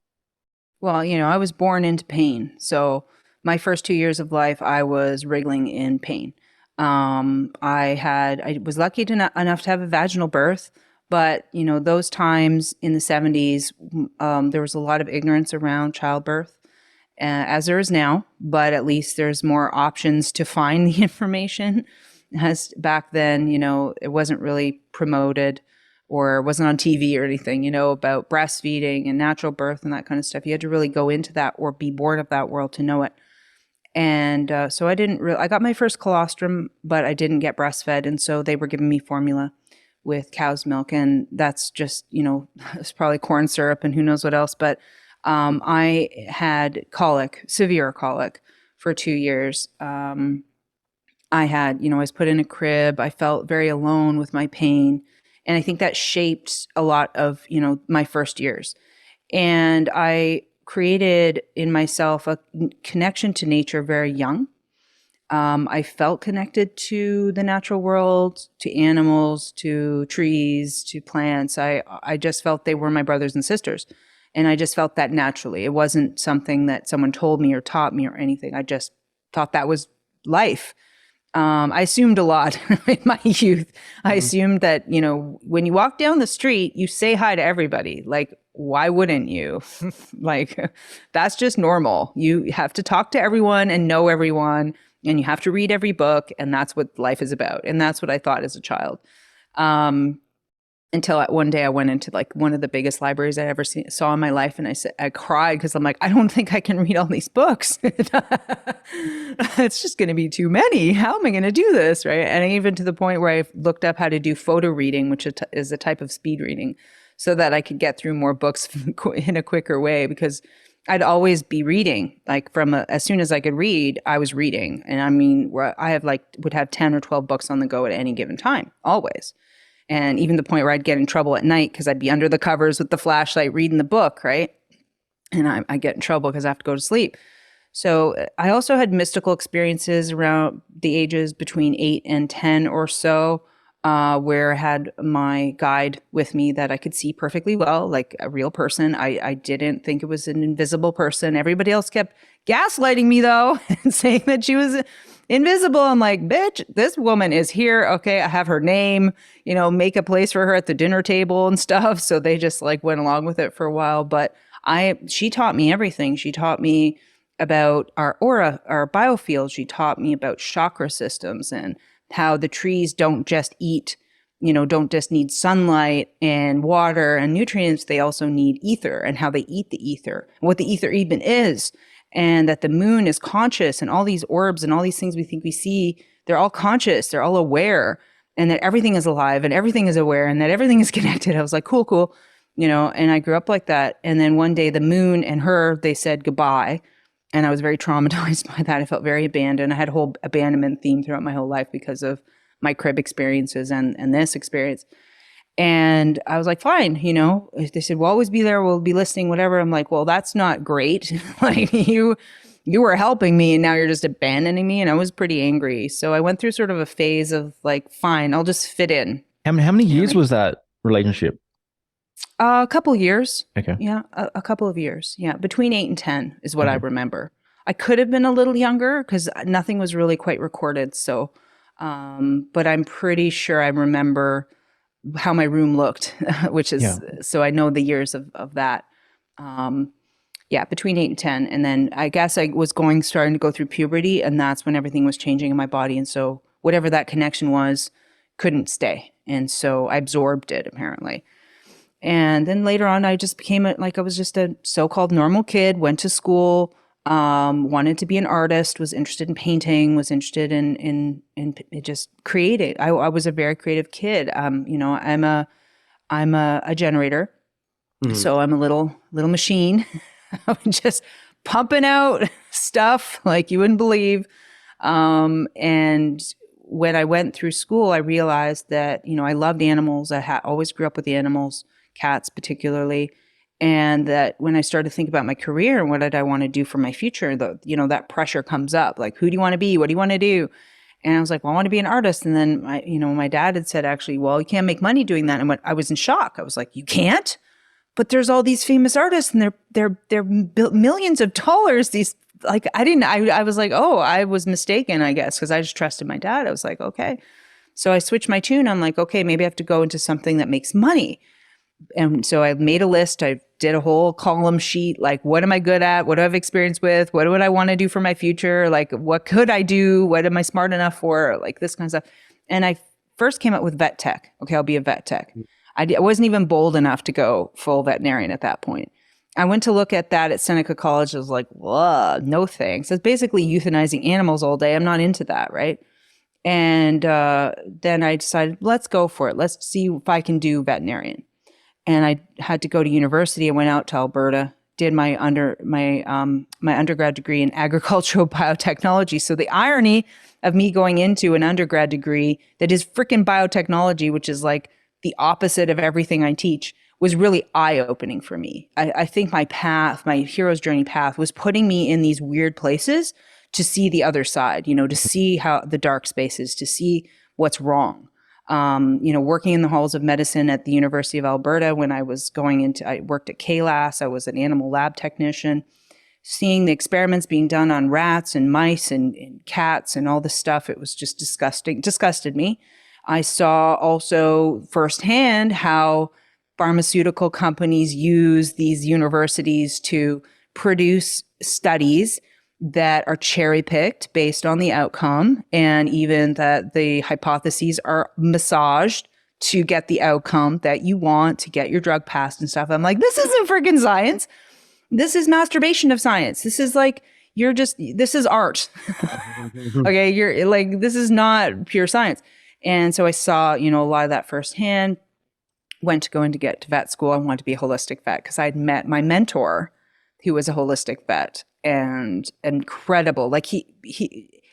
Well, I was born into pain. So my first 2 years of life, I was wriggling in pain. I was lucky enough to have a vaginal birth, but those times in the 70s, there was a lot of ignorance around childbirth, as there is now, but at least there's more options to find the information. As back then, it wasn't really promoted or wasn't on TV or anything, about breastfeeding and natural birth and that kind of stuff. You had to really go into that or be born of that world to know it. And so I got my first colostrum, but I didn't get breastfed. And so they were giving me formula with cow's milk. And that's just, it's probably corn syrup and who knows what else. But I had severe colic for 2 years. I was put in a crib. I felt very alone with my pain. And I think that shaped a lot of, my first years. And I created in myself a connection to nature very young. I felt connected to the natural world, to animals, to trees, to plants. I just felt they were my brothers and sisters. And I just felt that naturally. It wasn't something that someone told me or taught me or anything. I just thought that was life. I assumed a lot in my youth. I assumed that, when you walk down the street, you say hi to everybody. Like, why wouldn't you? Like, that's just normal. You have to talk to everyone and know everyone, and you have to read every book, and that's what life is about. And that's what I thought as a child. Until one day I went into like one of the biggest libraries I ever saw in my life. And I cried because I'm like, I don't think I can read all these books. It's just going to be too many. How am I going to do this? Right. And even to the point where I looked up how to do photo reading, which is a type of speed reading, so that I could get through more books in a quicker way, because I'd always be reading. Like as soon as I could read, I was reading. And I mean, I would have 10 or 12 books on the go at any given time, always. And even the point where I'd get in trouble at night because I'd be under the covers with the flashlight reading the book, right? And I get in trouble because I have to go to sleep. So I also had mystical experiences around the ages between 8 and 10 or so, where I had my guide with me that I could see perfectly well, like a real person. I didn't think it was an invisible person. Everybody else kept gaslighting me, though, and saying that she was invisible. I'm like, bitch, this woman is here. Okay, I have her name, make a place for her at the dinner table and stuff. So they just like went along with it for a while. But she taught me everything. She taught me about our aura, our biofield. She taught me about chakra systems and how the trees don't just don't just need sunlight and water and nutrients. They also need ether, and how they eat the ether, what the ether even is. And that the moon is conscious, and all these orbs and all these things we think we see, they're all conscious, they're all aware, and that everything is alive and everything is aware and that everything is connected. I was like, cool. And I grew up like that. And then one day the moon and her, they said goodbye. And I was very traumatized by that. I felt very abandoned. I had a whole abandonment theme throughout my whole life because of my crib experiences and this experience. And I was like, fine, they said, we'll always be there. We'll be listening, whatever. I'm like, well, that's not great. Like you were helping me and now you're just abandoning me. And I was pretty angry. So I went through sort of a phase of like, fine, I'll just fit in. How many years was that relationship? A couple of years. Okay. Yeah. A couple of years. Yeah. Between 8 and 10 is what I remember. I could have been a little younger because nothing was really quite recorded. So, but I'm pretty sure I remember how my room looked, which is, so I know the years of that. Between 8 and 10. And then I guess I was starting to go through puberty, and that's when everything was changing in my body. And so whatever that connection was couldn't stay. And so I absorbed it apparently. And then later on, I just became I was just a so-called normal kid, went to school, wanted to be an artist, was interested in painting, was interested in just creating. I was a very creative kid. I'm a generator. So I'm a little machine. I'm just pumping out stuff like you wouldn't believe. And when I went through school, I realized that, I loved animals. I always grew up with the animals, cats particularly. And that when I started to think about my career and what did I want to do for my future, that pressure comes up. Like, who do you want to be? What do you want to do? And I was like, well, I want to be an artist. And then my dad had said, actually, well, you can't make money doing that. And I was in shock. I was like, you can't? But there's all these famous artists and they're built millions of dollars. These, like, I was like, oh, I was mistaken, I guess, because I just trusted my dad. I was like, okay. So I switched my tune. I'm like, okay, maybe I have to go into something that makes money. And so I made a list. I did a whole column sheet. Like, what am I good at? What do I have experience with? What would I want to do for my future? Like, what could I do? What am I smart enough for? Like, this kind of stuff. And I first came up with vet tech. Okay, I'll be a vet tech. I wasn't even bold enough to go full veterinarian at that point. I went to look at that at Seneca College. I was like, whoa, no thanks. It's basically euthanizing animals all day. I'm not into that, right? And then I decided, let's go for it. Let's see if I can do veterinarian. And I had to go to university. I went out to Alberta, did my undergrad degree in agricultural biotechnology. So the irony of me going into an undergrad degree that is freaking biotechnology, which is like the opposite of everything I teach, was really eye-opening for me. I think my path, my hero's journey path, was putting me in these weird places to see the other side, to see how the dark spaces, to see what's wrong. Working in the halls of medicine at the University of Alberta when I worked at KLAS, I was an animal lab technician, seeing the experiments being done on rats and mice and cats and all this stuff. It was just disgusted me. I saw also firsthand how pharmaceutical companies use these universities to produce studies that are cherry-picked based on the outcome, and even that the hypotheses are massaged to get the outcome that you want to get your drug passed and stuff. I'm like, this isn't freaking science. This is masturbation of science. This is like, this is art. Okay, you're like, this is not pure science. And so I saw, a lot of that firsthand. Went to get to vet school. I wanted to be a holistic vet because I'd met my mentor, who was a holistic vet, and incredible. Like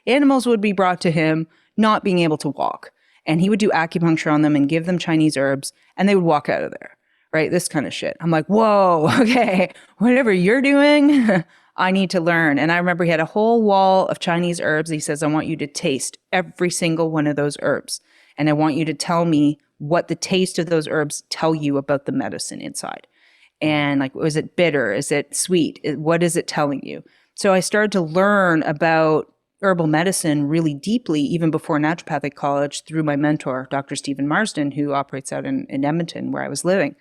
animals would be brought to him not being able to walk, and he would do acupuncture on them and give them Chinese herbs, and they would walk out of there. Right, this kind of shit. I'm like, whoa, okay, whatever you're doing, I need to learn. And I remember he had a whole wall of Chinese herbs. He says, I want you to taste every single one of those herbs, and I want you to tell me what the taste of those herbs tell you about the medicine inside. And like, is it bitter? Is it sweet? What is it telling you? So I started to learn about herbal medicine really deeply, even before naturopathic college, through my mentor, Dr. Stephen Marsden, who operates out in Edmonton, where I was living.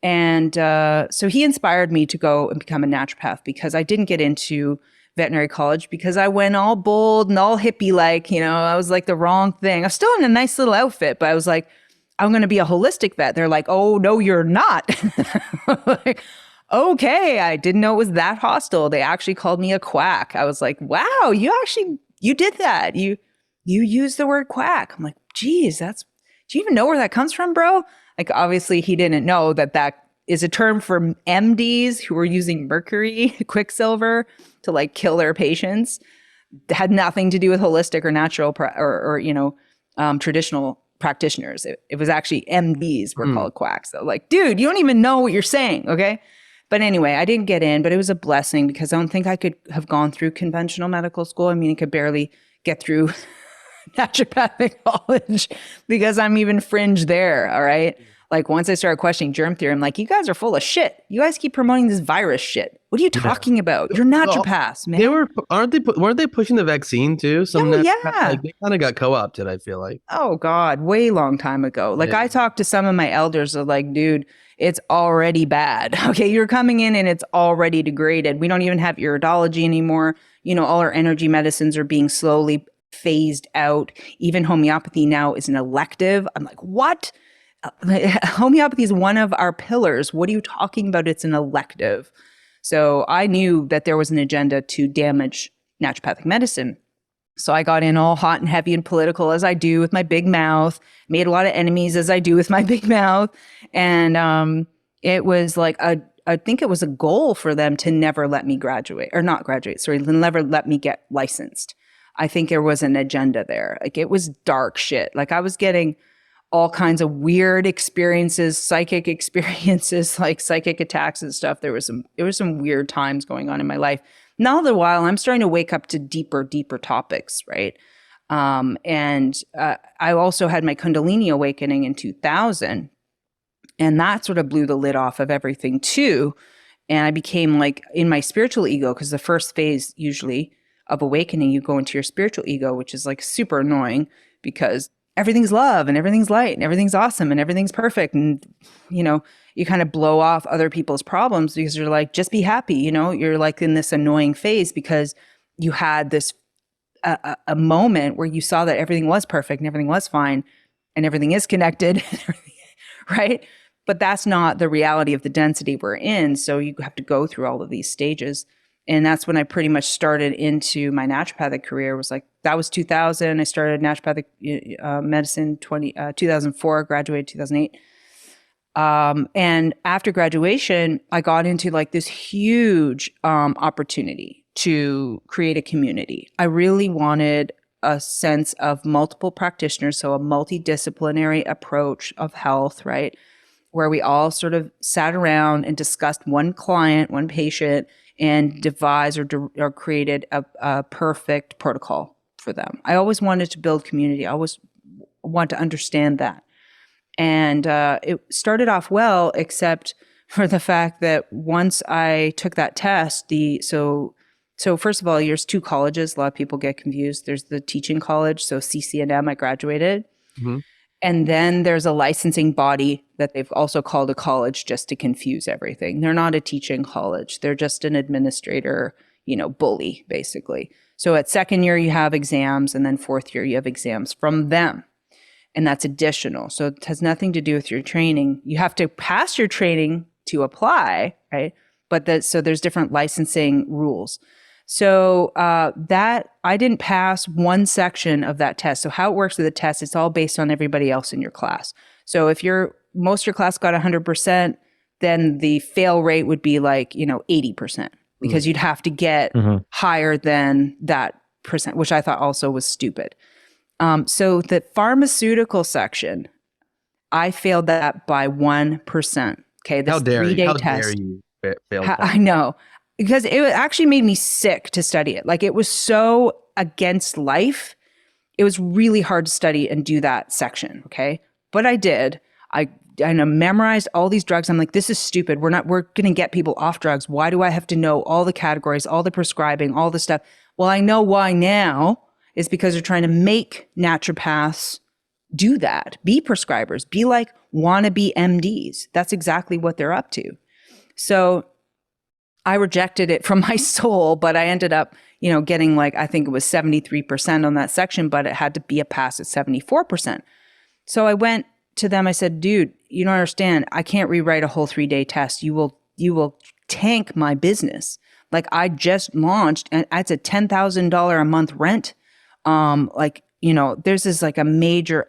And so he inspired me to go and become a naturopath, because I didn't get into veterinary college because I went all bold and all hippie-like, I was like the wrong thing. I was still in a nice little outfit, but I was like, I'm going to be a holistic vet. They're like, oh, no, you're not. Like, okay, I didn't know it was that hostile. They actually called me a quack. I was like, wow, you did that. You used the word quack. I'm like, geez, do you even know where that comes from, bro? Like, obviously he didn't know that is a term for MDs who were using mercury, quicksilver, to like kill their patients. It had nothing to do with holistic or natural traditional practitioners. It was actually MDs were called quacks. So like, dude, you don't even know what you're saying. Okay. But anyway, I didn't get in, but it was a blessing because I don't think I could have gone through conventional medical school. I mean, I could barely get through naturopathic college because I'm even fringe there. All right. Like, once I started questioning germ theory, I'm like, you guys are full of shit. You guys keep promoting this virus shit. What are you talking about? You're naturopaths, man. Weren't they pushing the vaccine too? Yeah. Like, they kind of got co-opted, I feel like. Oh God, way long time ago. Like, I talked to some of my elders of like, dude, it's already bad. Okay, you're coming in and it's already degraded. We don't even have iridology anymore. All our energy medicines are being slowly phased out. Even homeopathy now is an elective. I'm like, what? homeopathy is one of our pillars. What are you talking about? It's an elective. So I knew that there was an agenda to damage naturopathic medicine. So I got in all hot and heavy and political, as I do with my big mouth, made a lot of enemies, as I do with my big mouth. And it was like I think it was a goal for them to never let me graduate, or not graduate, sorry, never let me get licensed. I think there was an agenda there. Like, it was dark shit. Like, I was getting all kinds of weird experiences, psychic experiences, like psychic attacks and stuff. There was some weird times going on in my life. Now, the while I'm starting to wake up to deeper topics, right? I also had my Kundalini awakening in 2000, and that sort of blew the lid off of everything too. And I became like in my spiritual ego, because the first phase usually of awakening, you go into your spiritual ego, which is like super annoying because everything's love and everything's light and everything's awesome and everything's perfect. And, you know, you kind of blow off other people's problems because you're like, just be happy. You know, you're like in this annoying phase because you had this, a moment where you saw that everything was perfect and everything was fine and everything is connected, right? But that's not the reality of the density we're in. So you have to go through all of these stages. And that's when I pretty much started into my naturopathic career. Was like, that was 2000. I started naturopathic medicine 2004, graduated 2008. And after graduation, I got into like this huge opportunity to create a community. I really wanted a sense of multiple practitioners, so a multidisciplinary approach of health, right? Where we all sort of sat around and discussed one client, one patient, and devised or created a perfect protocol for them. I always wanted to build community. I always want to understand that. And it started off well, except for the fact that once I took that test, so first of all, there's two colleges. A lot of people get confused. There's the teaching college, so CCNM, I graduated. Mm-hmm. And then there's a licensing body that they've also called a college just to confuse everything. They're not a teaching college. They're just an administrator, bully, basically. So at second year, you have exams, and then fourth year, you have exams from them. And that's additional. So it has nothing to do with your training. You have to pass your training to apply, right? But so there's different licensing rules. So that I didn't pass one section of that test. So how it works with the test, it's all based on everybody else in your class. So if most of your class got 100%, then the fail rate would be like, 80%, because you'd have to get higher than that percent, which I thought also was stupid. So the pharmaceutical section, I failed that by 1%. Okay, this 3-day test. How dare you fail? I know. Because it actually made me sick to study it. Like, it was so against life. It was really hard to study and do that section, okay? But I did. I memorized all these drugs. I'm like, this is stupid. We're going to get people off drugs. Why do I have to know all the categories, all the prescribing, all the stuff? Well, I know why now is because they're trying to make naturopaths do that. Be prescribers. Be like wannabe MDs. That's exactly what they're up to. So I rejected it from my soul, but I ended up, getting like, I think it was 73% on that section, but it had to be a pass at 74%. So I went to them. I said, dude, you don't understand. I can't rewrite a whole 3-day test. You will tank my business. Like, I just launched, and it's a $10,000 a month rent. There's this like a major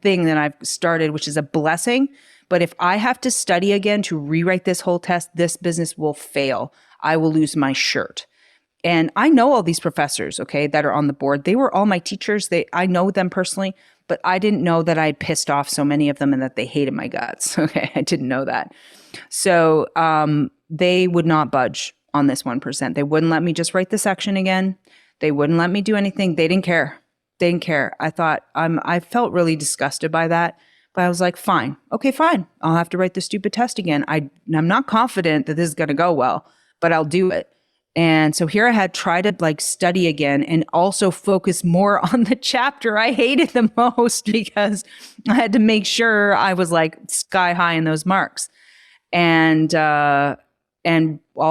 thing that I've started, which is a blessing. But if I have to study again to rewrite this whole test, this business will fail. I will lose my shirt. And I know all these professors, okay, that are on the board. They were all my teachers. I know them personally, but I didn't know that I pissed off so many of them and that they hated my guts. Okay, I didn't know that. So they would not budge on this 1%. They wouldn't let me just write the section again. They wouldn't let me do anything. They didn't care. I felt really disgusted by that. But I was like, fine. Okay, fine. I'll have to write the stupid test again. I'm not confident that this is going to go well, but I'll do it. And so here I had tried to like study again and also focus more on the chapter I hated the most, because I had to make sure I was like sky high in those marks. And all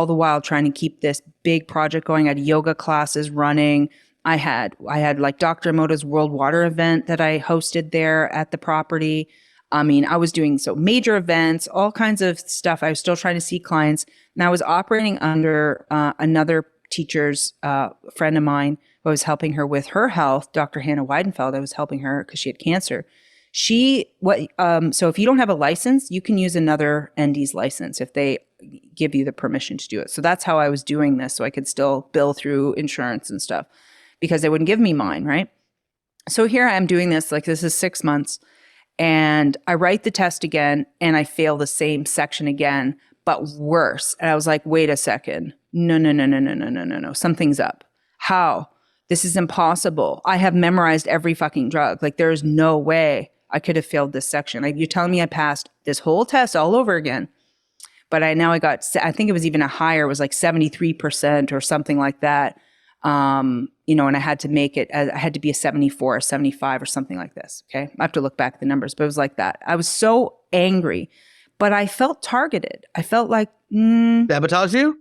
the while trying to keep this big project going. I had yoga classes running. I had like Dr. Emoto's World Water event that I hosted there at the property. I mean, I was doing so major events, all kinds of stuff. I was still trying to see clients, and I was operating under another teacher's friend of mine who I was helping her with her health, Dr. Hannah Weidenfeld. I was helping her because she had cancer. So if you don't have a license, you can use another ND's license if they give you the permission to do it. So that's how I was doing this, so I could still bill through insurance and stuff, because they wouldn't give me mine, right? So here I am doing this, like this is 6 months. And I write the test again and I fail the same section again, but worse. And I was like, wait a second. No. Something's up. How? This is impossible. I have memorized every fucking drug. Like, there's no way I could have failed this section. Like, you're telling me I passed this whole test all over again. But I think it was even a higher, it was like 73% or something like that. And I had to make it, I had to be a 74, a 75 or something like this. Okay. I have to look back at the numbers, but it was like that. I was so angry, but I felt targeted. I felt like, Sabotage you?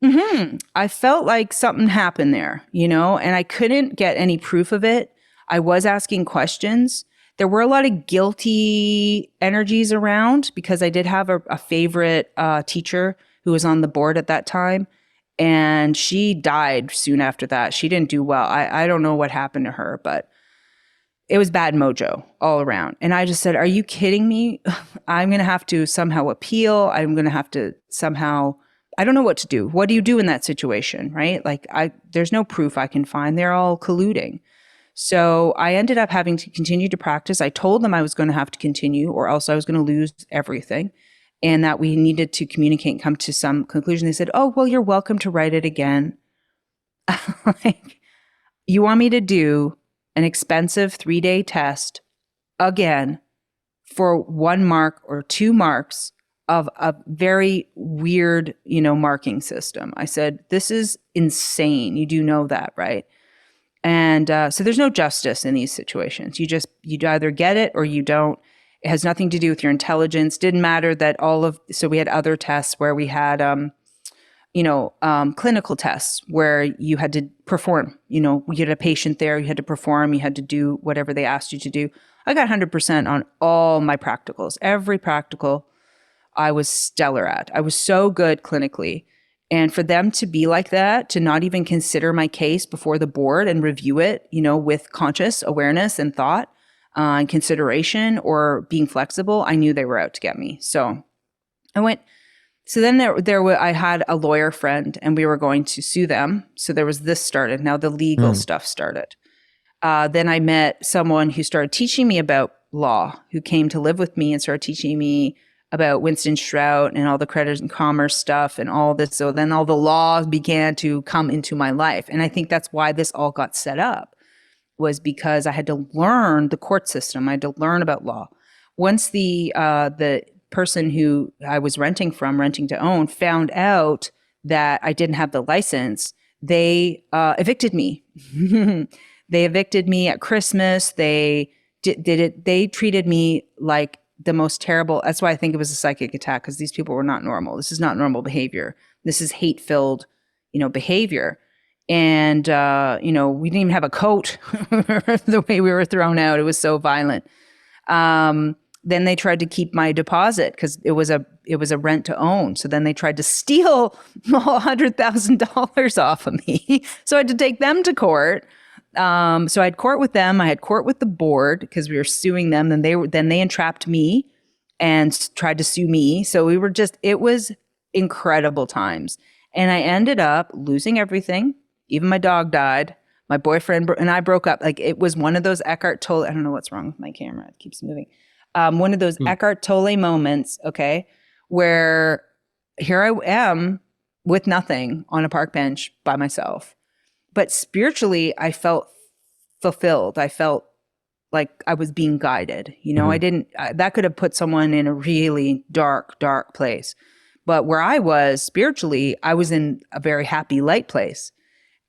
Mm-hmm. I felt like something happened there, and I couldn't get any proof of it. I was asking questions. There were a lot of guilty energies around because I did have a favorite teacher who was on the board at that time. And she died soon after that. She didn't do well. I don't know what happened to her, but it was bad mojo all around. And I just said, are you kidding me? I'm going to have to somehow appeal. I'm going to have to somehow, I don't know what to do. What do you do in that situation, right? Like, there's no proof I can find. They're all colluding. So I ended up having to continue to practice. I told them I was going to have to continue, or else I was going to lose everything, and that we needed to communicate and come to some conclusion. They said, oh, well, you're welcome to write it again. Like, you want me to do an expensive 3-day test again for 1 mark or 2 marks of a very weird, marking system? I said, this is insane. You do know that, right? And so there's no justice in these situations. You either get it or you don't. It has nothing to do with your intelligence. Didn't matter that so we had other tests where we had, clinical tests where you had to perform, we had a patient there, you had to perform, you had to do whatever they asked you to do. I got 100% on all my practicals. Every practical I was stellar at. I was so good clinically. And for them to be like that, to not even consider my case before the board and review it, with conscious awareness and thought, and consideration, or being flexible, I knew they were out to get me. So I went. So then I had a lawyer friend, and we were going to sue them. So there was this started. Now the legal stuff started. Then I met someone who started teaching me about law, who came to live with me and started teaching me about Winston Strout and all the credit and commerce stuff and all this. So then all the laws began to come into my life. And I think that's why this all got set up, was because I had to learn the court system. I had to learn about law. Once the person who I was renting to own found out that I didn't have the license, they evicted me. They evicted me at Christmas. They did it. They treated me like the most terrible. That's why I think it was a psychic attack, because these people were not normal. This is not normal behavior. This is hate-filled, behavior. And, we didn't even have a coat the way we were thrown out. It was so violent. Then they tried to keep my deposit because it was a rent to own. So then they tried to steal $100,000 off of me. So I had to take them to court. So I had court with them. I had court with the board because we were suing them. And then they entrapped me and tried to sue me. So it was incredible times. And I ended up losing everything. Even my dog died. My boyfriend and I broke up. Like, it was one of those Eckhart Tolle. I don't know what's wrong with my camera. It keeps moving. One of those Eckhart Tolle moments, okay, where here I am with nothing on a park bench by myself. But spiritually, I felt fulfilled. I felt like I was being guided. I didn't, that could have put someone in a really dark, dark place. But where I was spiritually, I was in a very happy, light place.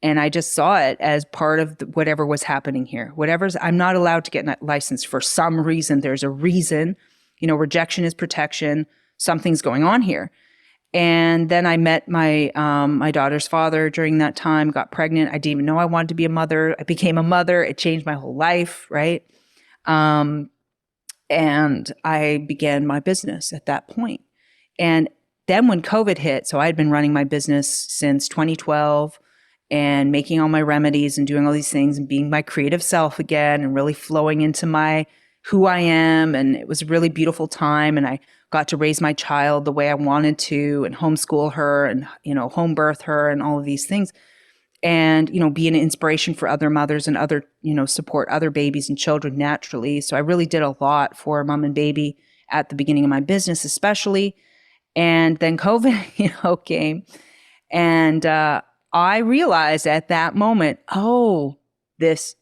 And I just saw it as part of whatever was happening here. I'm not allowed to get a license for some reason. There's a reason, rejection is protection. Something's going on here. And then I met my daughter's father during that time, got pregnant. I didn't even know I wanted to be a mother. I became a mother. It changed my whole life, right? And And I began my business at that point. And then when COVID hit, so I had been running my business since 2012 and making all my remedies and doing all these things and being my creative self again and really flowing into my who I am. And it was a really beautiful time. And I got to raise my child the way I wanted to and homeschool her and, home birth her and all of these things. And, be an inspiration for other mothers and other, support other babies and children naturally. So I really did a lot for mom and baby at the beginning of my business, especially. And then COVID, came. And I realized at that moment, this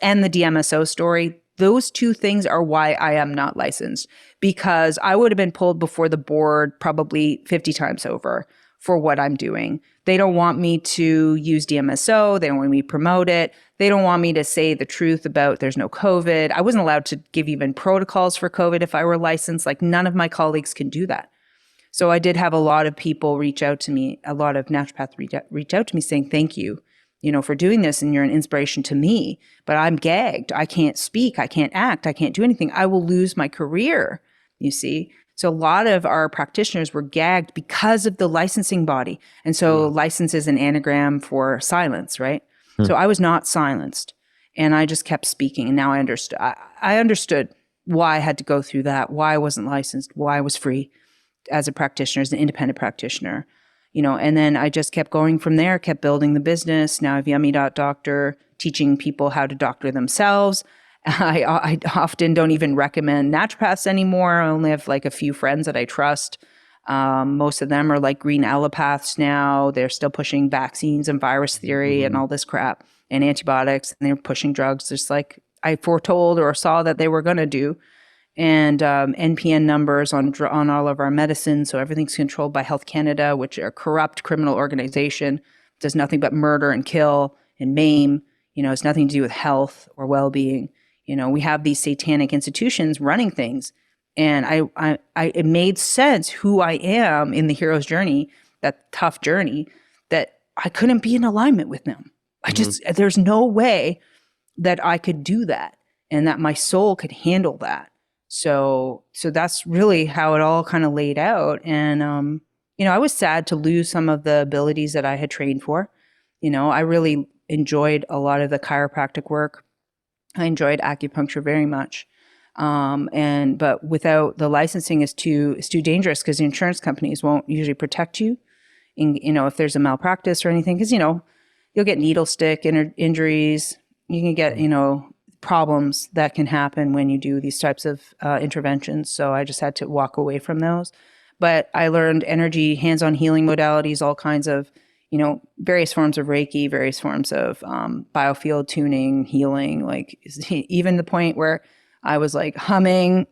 and the DMSO story, those two things are why I am not licensed, because I would have been pulled before the board probably 50 times over for what I'm doing. They don't want me to use DMSO. They don't want me to promote it. They don't want me to say the truth about there's no COVID. I wasn't allowed to give even protocols for COVID if I were licensed. Like none of my colleagues can do that. So I did have a lot of people reach out to me, a lot of naturopaths reach out to me saying, thank you, for doing this. And you're an inspiration to me, but I'm gagged. I can't speak. I can't act. I can't do anything. I will lose my career, you see. So a lot of our practitioners were gagged because of the licensing body. And so license is an anagram for silence, right? So I was not silenced and I just kept speaking. And now I understood. I understood why I had to go through that, why I wasn't licensed, why I was free as a practitioner, as an independent practitioner, and then I just kept going from there, kept building the business. Now I have Yummy.Doctor, teaching people how to doctor themselves. I often don't even recommend naturopaths anymore. I only have like a few friends that I trust. Most of them are like green allopaths now. They're still pushing vaccines and virus theory and all this crap and antibiotics. And they're pushing drugs just like I foretold or saw that they were going to do. And NPN numbers on all of our medicines. So everything's controlled by Health Canada, which are a corrupt criminal organization, does nothing but murder and kill and maim. It's nothing to do with health or well-being. We have these satanic institutions running things. And it made sense who I am in the hero's journey, that tough journey, that I couldn't be in alignment with them. There's no way that I could do that and that my soul could handle that. So that's really how it all kind of laid out. And, I was sad to lose some of the abilities that I had trained for. I really enjoyed a lot of the chiropractic work. I enjoyed acupuncture very much. But without the licensing is too dangerous because the insurance companies won't usually protect you if there's a malpractice or anything, because, you'll get needle stick injuries. You can get, problems that can happen when you do these types of interventions. So I just had to walk away from those. But I learned energy, hands-on healing modalities, all kinds of, various forms of Reiki, various forms of biofield tuning, healing, like even the point where I was like humming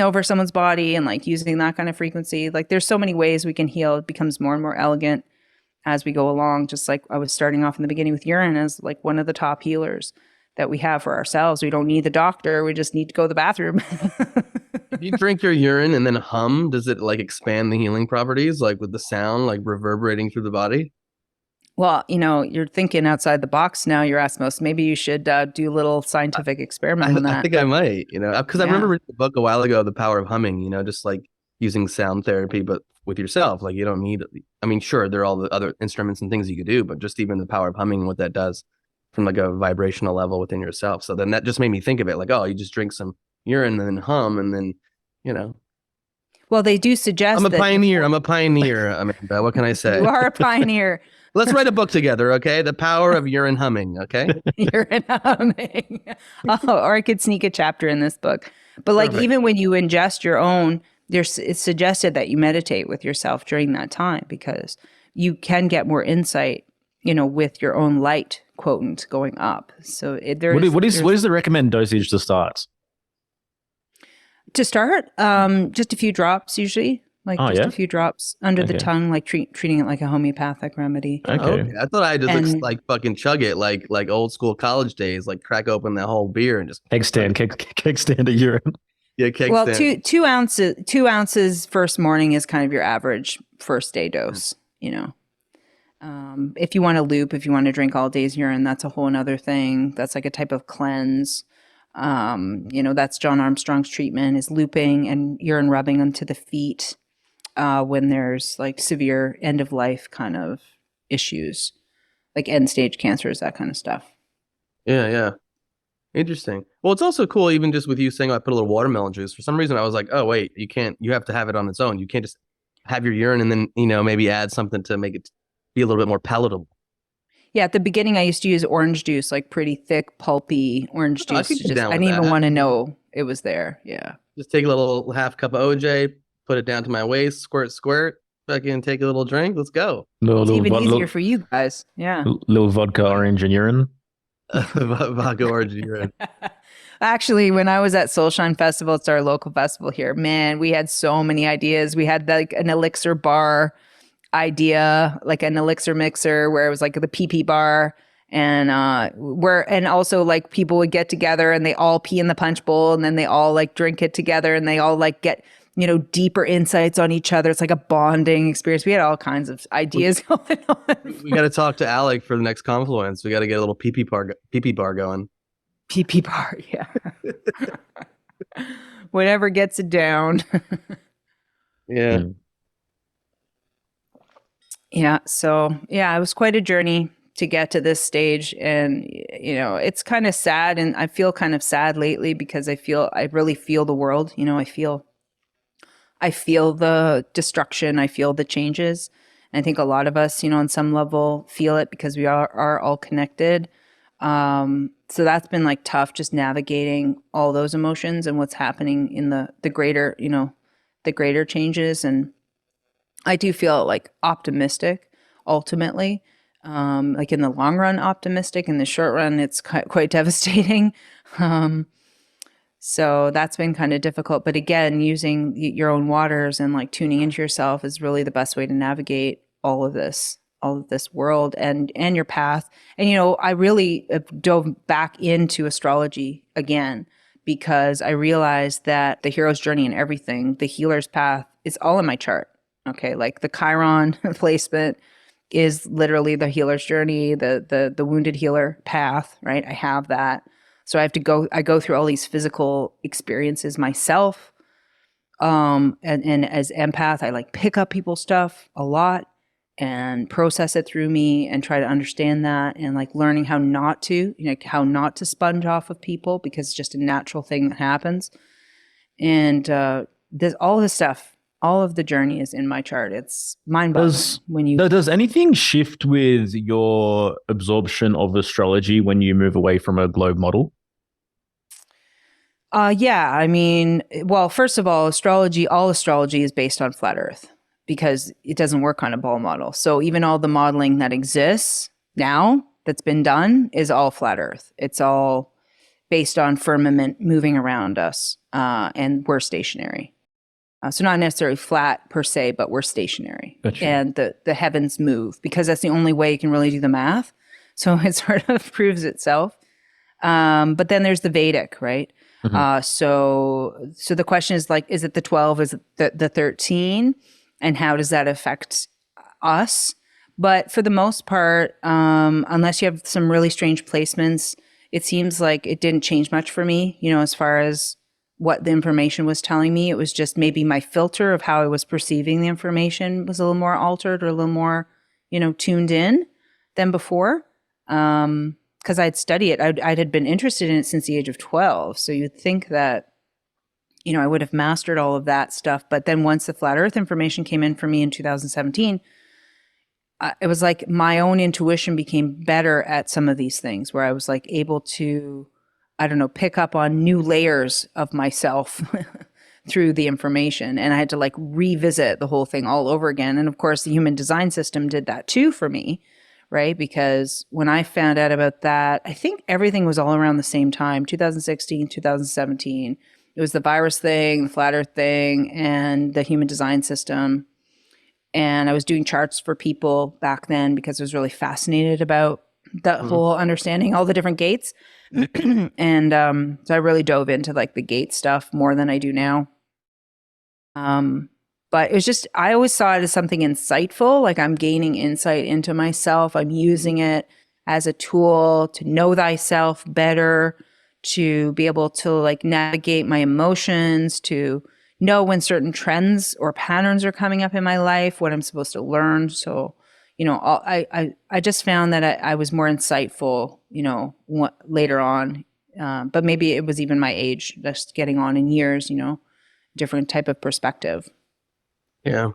over someone's body and like using that kind of frequency. Like there's so many ways we can heal. It becomes more and more elegant as we go along. Just like I was starting off in the beginning with urine as like one of the top healers that we have for ourselves. We don't need the doctor. We just need to go to the bathroom. If you drink your urine and then hum, does it like expand the healing properties, like with the sound, like reverberating through the body? Well, you're thinking outside the box now, Yerasimos. Maybe you should do a little scientific experiment on that. I think I might, because I remember reading the book a while ago, The Power of Humming, just like using sound therapy, but with yourself. Like you don't need, sure, there are all the other instruments and things you could do, but just even the power of humming, what that does from like a vibrational level within yourself. So then that just made me think of it like, you just drink some urine and then hum and then, Well, they do suggest I'm a pioneer, Amanda. What can I say? You are a pioneer. Let's write a book together, okay? The Power of Urine Humming, okay? Urine humming. Or I could sneak a chapter in this book. But like Perfect. Even when you ingest your own, it's suggested that you meditate with yourself during that time because you can get more insight, with your own light quotient going up. So what is the recommended dosage to start? To start, just a few drops usually. Like a few drops under the tongue, like treating it like a homeopathic remedy. Okay. I thought I had to like fucking chug it like old school college days, like crack open the whole beer and just keg stand of urine. Yeah, keg well, stand. 2 ounces first morning is kind of your average first day dose. If you want to loop, if you want to drink all day's urine, that's a whole another thing. That's like a type of cleanse. That's John Armstrong's treatment, is looping and urine rubbing onto the feet when there's like severe end of life kind of issues, like end stage cancers, that kind of stuff. Yeah. Interesting. Well, it's also cool, even just with you saying I put a little watermelon juice. For some reason, I was like, oh, wait, you have to have it on its own. You can't just have your urine and then, maybe add something to make it be a little bit more palatable. Yeah, at the beginning, I used to use orange juice, like pretty thick, pulpy orange juice. I didn't even want to know it was there. Yeah. Just take a little half cup of OJ, put it down to my waist, squirt, fucking take a little drink. Let's go. It's even easier for you guys. Yeah. Little vodka, orange, and urine. Vodka, orange, and urine. Actually, when I was at Soulshine Festival, it's our local festival here, man, we had so many ideas. We had like an elixir bar idea, like an elixir mixer where it was like the pee bar, and also like people would get together and they all pee in the punch bowl, and then they all like drink it together, and they all like get deeper insights on each other. It's like a bonding experience. We had all kinds of ideas going on. We got to talk to Alec for the next Confluence. We got to get a little pee bar going. Pee bar, yeah. Whatever gets it down. Yeah. Yeah. So yeah, it was quite a journey to get to this stage, and it's kind of sad, and I feel kind of sad lately because I really feel the world. I feel the destruction. I feel the changes. And I think a lot of us, on some level feel it because we are all connected. So that's been like tough, just navigating all those emotions and what's happening in the greater, the greater changes. And I do feel like optimistic ultimately, like in the long run, optimistic. In the short run, it's quite devastating. So that's been kind of difficult. But again, using your own waters and like tuning into yourself is really the best way to navigate all of this world and your path. And, I really dove back into astrology again because I realized that the hero's journey and everything, the healer's path, is all in my chart. Okay. Like the Chiron placement is literally the healer's journey, the wounded healer path, right? I have that. So I go through all these physical experiences myself. And as empath, I like pick up people's stuff a lot and process it through me and try to understand that, and like learning how not to sponge off of people because it's just a natural thing that happens. And all this stuff, all of the journey is in my chart. It's mind-boggling. Does anything shift with your absorption of astrology when you move away from a globe model? Yeah. I mean, well, first of all, all astrology is based on flat Earth because it doesn't work on a ball model. So even all the modeling that exists now that's been done is all flat Earth. It's all based on firmament moving around us, and we're stationary. So not necessarily flat per se, but we're stationary. Gotcha. And the heavens move because that's the only way you can really do the math. So it sort of proves itself. But then there's the Vedic, right? Mm-hmm. So the question is like, is it the 12? Is it the 13? And how does that affect us? But for the most part, unless you have some really strange placements, it seems like it didn't change much for me, as far as what the information was telling me. It was just maybe my filter of how I was perceiving the information was a little more altered or a little more, tuned in than before. Because I'd studied it. I had been interested in it since the age of 12. So you'd think that, I would have mastered all of that stuff. But then once the flat Earth information came in for me in 2017, it was like my own intuition became better at some of these things where I was like able to, pick up on new layers of myself through the information. And I had to like revisit the whole thing all over again. And of course, the human design system did that too for me. Right? Because when I found out about that, I think everything was all around the same time, 2016, 2017. It was the virus thing, the flat Earth thing, and the human design system. And I was doing charts for people back then because I was really fascinated about that whole understanding all the different gates. And so I really dove into like the gate stuff more than I do now. But it was just, I always saw it as something insightful, like I'm gaining insight into myself. I'm using it as a tool to know thyself better, to be able to like navigate my emotions, to know when certain trends or patterns are coming up in my life, what I'm supposed to learn. So, I just found that I was more insightful, later on. But maybe it was even my age, just getting on in years, different type of perspective. Yeah.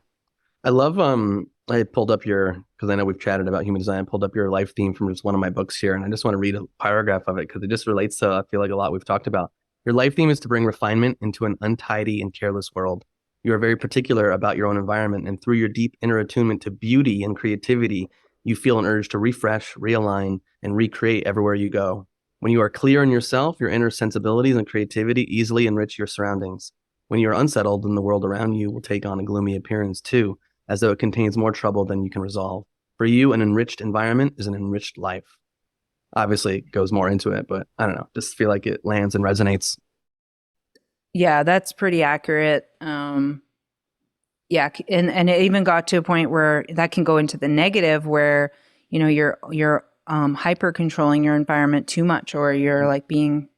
I love I pulled up because I know we've chatted about human design. I pulled up your life theme from just one of my books here, and I just want to read a paragraph of it because it just relates to, I feel like, a lot we've talked about. Your life theme is to bring refinement into an untidy and careless world. You are very particular about your own environment, and through your deep inner attunement to beauty and creativity, you feel an urge to refresh, realign, and recreate everywhere you go. When you are clear in yourself, your inner sensibilities and creativity easily enrich your surroundings. When you are unsettled, then the world around you will take on a gloomy appearance too, as though it contains more trouble than you can resolve. For you, an enriched environment is an enriched life. Obviously, it goes more into it, but I don't know. Just feel like it lands and resonates. Yeah, that's pretty accurate. Yeah, and it even got to a point where that can go into the negative, where you're hyper controlling your environment too much, or you're like being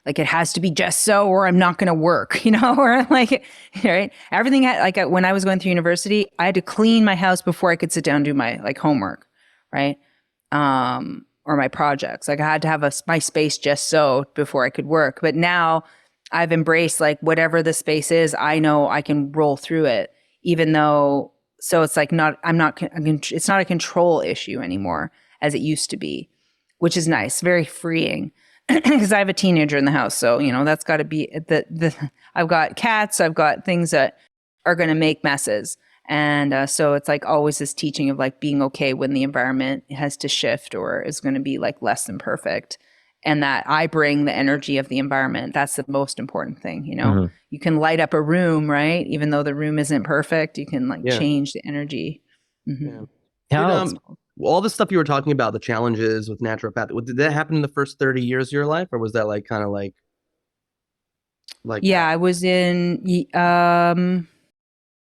like, it has to be just so, or I'm not going to work, or like, right? Everything when I was going through university, I had to clean my house before I could sit down and do my like homework, right? Or my projects. Like I had to have my space just so before I could work. But now I've embraced like whatever the space is, I know I can roll through it, even though, so it's like it's not a control issue anymore as it used to be, which is nice, very freeing. Because I have a teenager in the house, so that's got to be I've got cats, I've got things that are going to make messes, and so it's like always this teaching of like being okay when the environment has to shift or is going to be like less than perfect, and that I bring the energy of the environment. That's the most important thing. Mm-hmm. You can light up a room, right? Even though the room isn't perfect, you can like Yeah. change the energy. Mm-hmm. Yeah. All the stuff you were talking about, the challenges with naturopathy, did that happen in the first 30 years of your life, or was that like kind of like yeah, I was in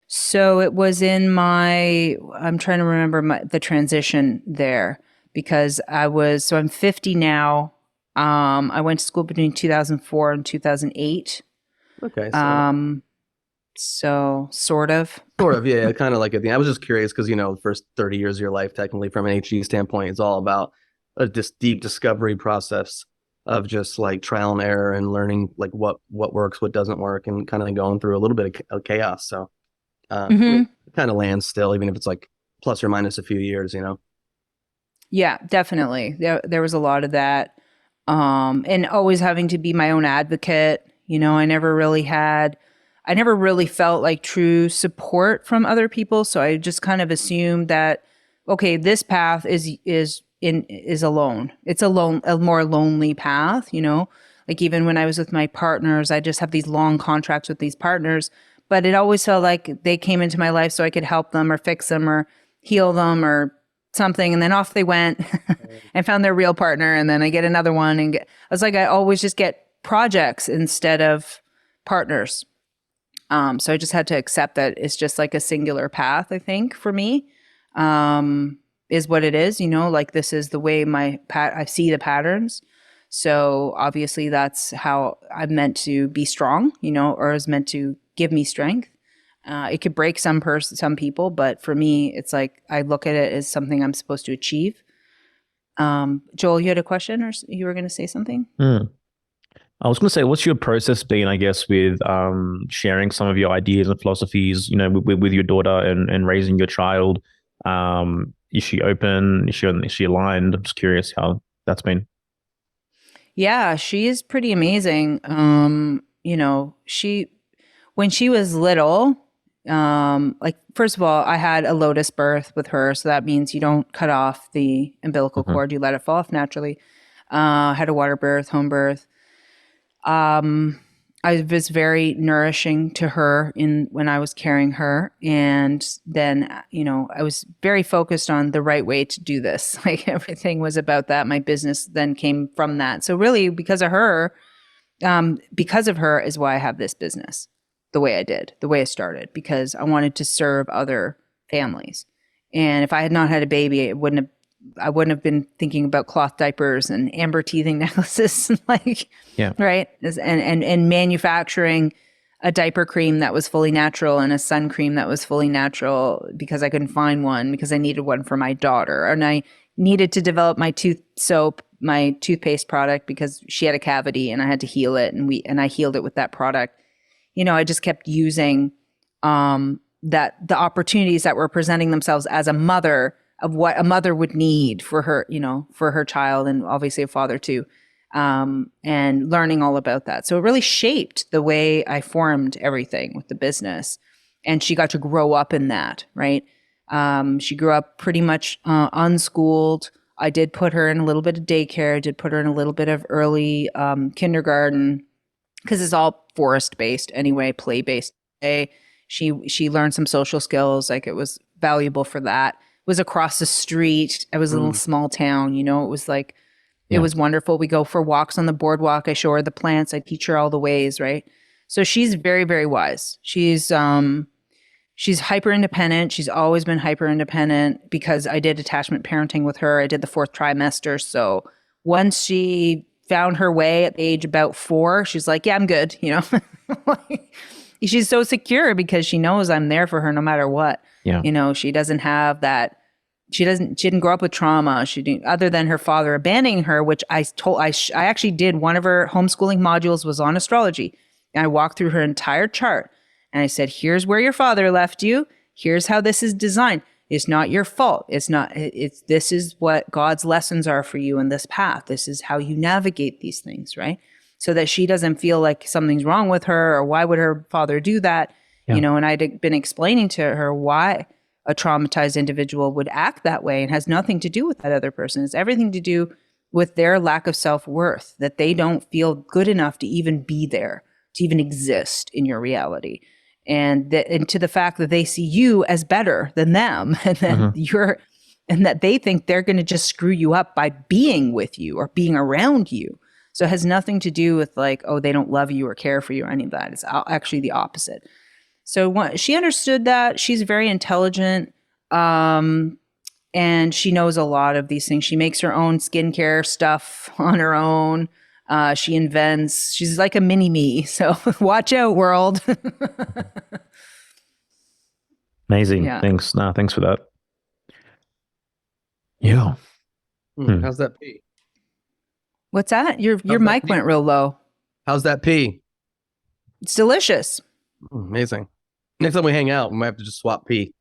so it was in I'm trying to remember the transition there, because I'm 50 now. I went to school between 2004 and 2008. Okay. So sort of, yeah, kind of like a thing. I was just curious because the first 30 years of your life, technically from an HE standpoint, is all about this deep discovery process of just like trial and error and learning like what works, what doesn't work, and kind of going through a little bit of chaos. So it kind of lands still, even if it's like plus or minus a few years, Yeah, definitely. There was a lot of that, and always having to be my own advocate. I never really felt like true support from other people. So I just kind of assumed that, okay, this path is alone. It's a more lonely path, like even when I was with my partners, I just have these long contracts with these partners, but it always felt like they came into my life so I could help them or fix them or heal them or something. And then off they went and found their real partner. And then I get another one I was like, I always just get projects instead of partners. So I just had to accept that it's just like a singular path, I think, for me, is what it is, like this is the way I see the patterns. So obviously that's how I'm meant to be strong, or is meant to give me strength. It could break some people, but for me, it's like I look at it as something I'm supposed to achieve. Joel, you had a question, or you were going to say something? I was going to say, what's your process been, I guess, with sharing some of your ideas and philosophies, with your daughter and raising your child? Is she open? Is she aligned? I'm just curious how that's been. Yeah, she is pretty amazing. When she was little, like first of all, I had a lotus birth with her, so that means you don't cut off the umbilical cord; you let it fall off naturally. Had a water birth, home birth. I was very nourishing to her when I was carrying her. And then, I was very focused on the right way to do this. Like everything was about that. My business then came from that. So really because of her is why I have this business the way I did, the way I started, because I wanted to serve other families. And if I had not had a baby, it wouldn't have I wouldn't have been thinking about cloth diapers and amber teething necklaces, like, right. And manufacturing a diaper cream that was fully natural and a sun cream that was fully natural because I couldn't find one because I needed one for my daughter. And I needed to develop my tooth soap, my toothpaste product, because she had a cavity and I had to heal it. And I healed it with that product. You know, I just kept using that the opportunities that were presenting themselves as a mother of what a mother would need for her, you know, for her child, and obviously a father too. And learning all about that. So it really shaped the way I formed everything with the business. And she got to grow up in that, right? She grew up pretty much unschooled. I did put her in a little bit of daycare, did put her in a little bit of early kindergarten, because it's all forest-based anyway, play-based. She learned some social skills, like it was valuable for that. It was across the street. It was a little small town, you know, it was like, it was wonderful. We go for walks on the boardwalk. I show her the plants. I teach her all the ways, right? So she's very, very wise. She's hyper independent. She's always been hyper independent because I did attachment parenting with her. I did the 4th trimester. So once she found her way at the age about 4, she's like, yeah, I'm good. You know, she's so secure because she knows I'm there for her no matter what. Yeah. You know, she doesn't have that. She didn't grow up with trauma. She didn't, other than her father abandoning her, which I actually did. One of her homeschooling modules was on astrology. And I walked through her entire chart and I said, here's where your father left you. Here's how this is designed. It's not your fault. This is what God's lessons are for you in this path. This is how you navigate these things, right? So that she doesn't feel like something's wrong with her or why would her father do that? Yeah. You know, and I'd been explaining to her why a traumatized individual would act that way, and has nothing to do with that other person. It's everything to do with their lack of self-worth, that they don't feel good enough to even be there, to even exist in your reality. And to the fact that they see you as better than them, and that and that they think they're going to just screw you up by being with you or being around you. So it has nothing to do with like, oh, they don't love you or care for you or any of that. It's actually the opposite. So she understood that. She's very intelligent, and she knows a lot of these things. She makes her own skincare stuff on her own. She invents. She's like a mini me. So watch out, world. Amazing. Yeah. Thanks. No, thanks for that. Yeah. How's that pee? What's that? Your mic went real low. How's that pee? It's delicious. Amazing. Next time we hang out, we might have to just swap pee.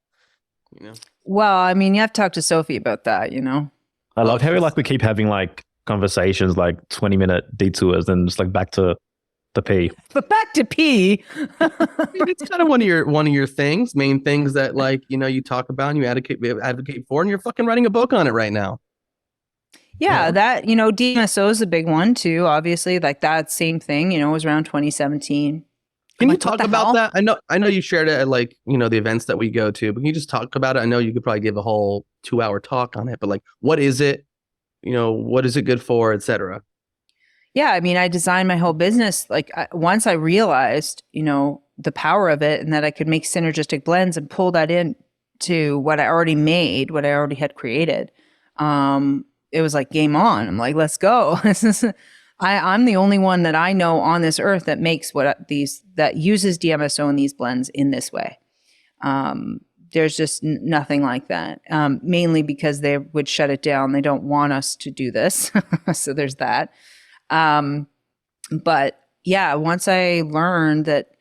You know. Well, I mean, you have to talk to Sophie about that, you know. I love how we keep having like conversations, like 20-minute detours, and just like back to the pee. But back to pee. It's kind of one of your things, main things that like, you know, you talk about and you advocate for, and you're fucking writing a book on it right now. Yeah, that, you know, DMSO is a big one too. Obviously, like that same thing, you know, was around 2017. Can you talk about that? I know you shared it at like, you know, the events that we go to, but can you just talk about it? I know you could probably give a whole 2-hour talk on it, but like, what is it? You know, what is it good for, etc. Yeah, I mean, I designed my whole business. Like once I realized, you know, the power of it and that I could make synergistic blends and pull that in to what I already made, what I already had created. It was like game on. I'm like, let's go. I'm the only one that I know on this earth that makes that uses DMSO in these blends in this way. There's just nothing like that. Mainly because they would shut it down. They don't want us to do this. So there's that. But yeah, once I learned that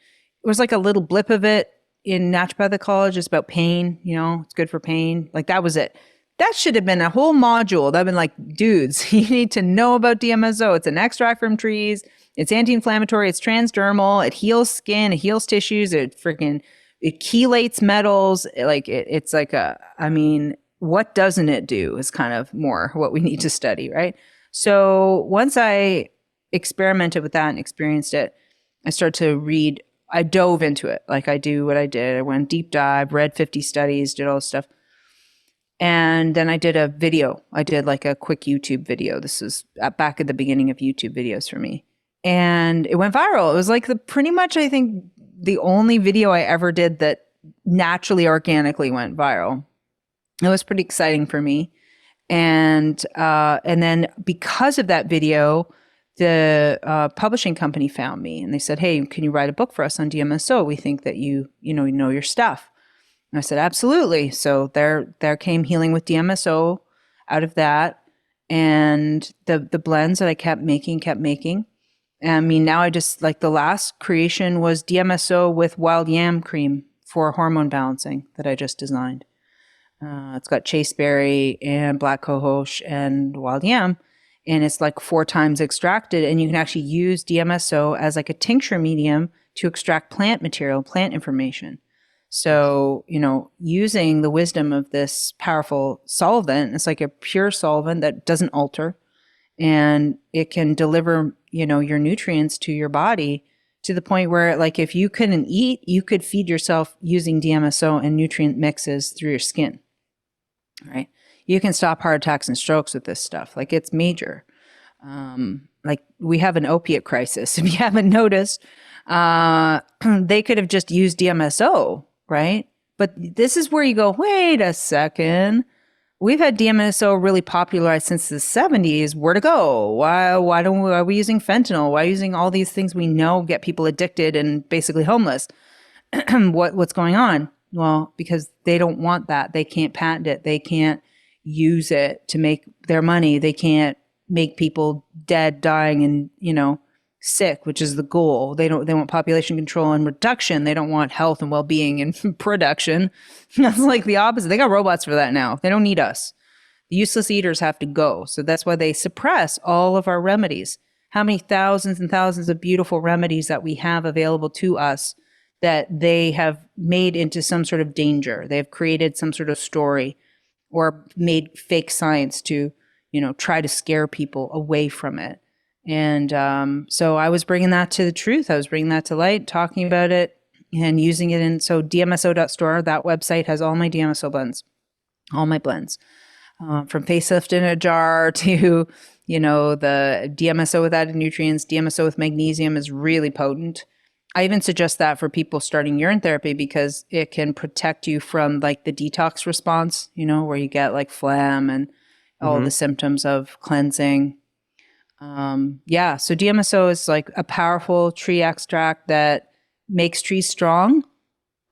it was like a little blip of it in naturopathic college, it's about pain, you know, it's good for pain. Like that was it. That should have been a whole module. That'd been like, dudes, you need to know about DMSO. It's an extract from trees. It's anti-inflammatory. It's transdermal. It heals skin. It heals tissues. It chelates metals. Like it's like what doesn't it do is kind of more what we need to study, right? So once I experimented with that and experienced it, I started to read. I dove into it. Like I do what I did. I went deep dive, read 50 studies, did all this stuff. And then I did a video. I did like a quick YouTube video. This was back at the beginning of YouTube videos for me. And it went viral. It was like pretty much, I think, the only video I ever did that naturally, organically went viral. It was pretty exciting for me. And then because of that video, the publishing company found me and they said, "Hey, can you write a book for us on DMSO? We think that you know your stuff." And I said, "Absolutely." So there came Healing with DMSO out of that, and the blends that I kept making. I mean, now I just like the last creation was DMSO with wild yam cream for hormone balancing that I just designed. It's got chaseberry and black cohosh and wild yam, and it's like 4 times extracted. And you can actually use DMSO as like a tincture medium to extract plant material, plant information. So, using the wisdom of this powerful solvent, it's like a pure solvent that doesn't alter, and it can deliver, your nutrients to your body to the point where, like, if you couldn't eat, you could feed yourself using DMSO and nutrient mixes through your skin, right? You can stop heart attacks and strokes with this stuff. Like, it's major. Like, we have an opiate crisis. If you haven't noticed, they could have just used DMSO, right? But this is where you go, wait a second. We've had DMSO really popularized since the 70s. Where to go? Why are we using fentanyl? Why are we using all these things we know get people addicted and basically homeless? What's going on? Well, because they don't want that. They can't patent it. They can't use it to make their money. They can't make people dead, dying, and, sick, which is the goal. They want population control and reduction. They don't want health and well-being and production. That's like the opposite. They got robots for that now. They don't need us. The useless eaters have to go. So that's why they suppress all of our remedies. How many thousands and thousands of beautiful remedies that we have available to us that they have made into some sort of danger. They've created some sort of story or made fake science to, try to scare people away from it. And so I was bringing that to the truth. I was bringing that to light, talking about it and using it. And so DMSO.store, that website has all my DMSO blends, all my blends, from facelift in a jar to, the DMSO with added nutrients. DMSO with magnesium is really potent. I even suggest that for people starting urine therapy because it can protect you from like the detox response, where you get like phlegm and all the symptoms of cleansing. So DMSO is like a powerful tree extract that makes trees strong.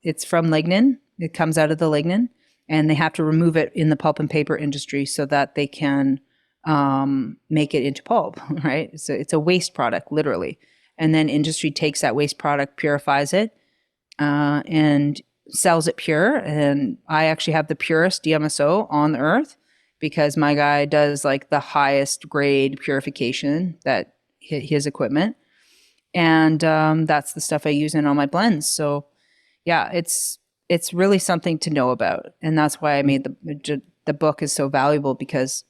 It's from lignin. It comes out of the lignin, and they have to remove it in the pulp and paper industry so that they can make it into pulp, right? So it's a waste product, literally. And then industry takes that waste product, purifies it, and sells it pure. And I actually have the purest DMSO on the earth, because my guy does like the highest grade purification, that his equipment. And that's the stuff I use in all my blends. So yeah, it's really something to know about. And that's why I made the book is so valuable, because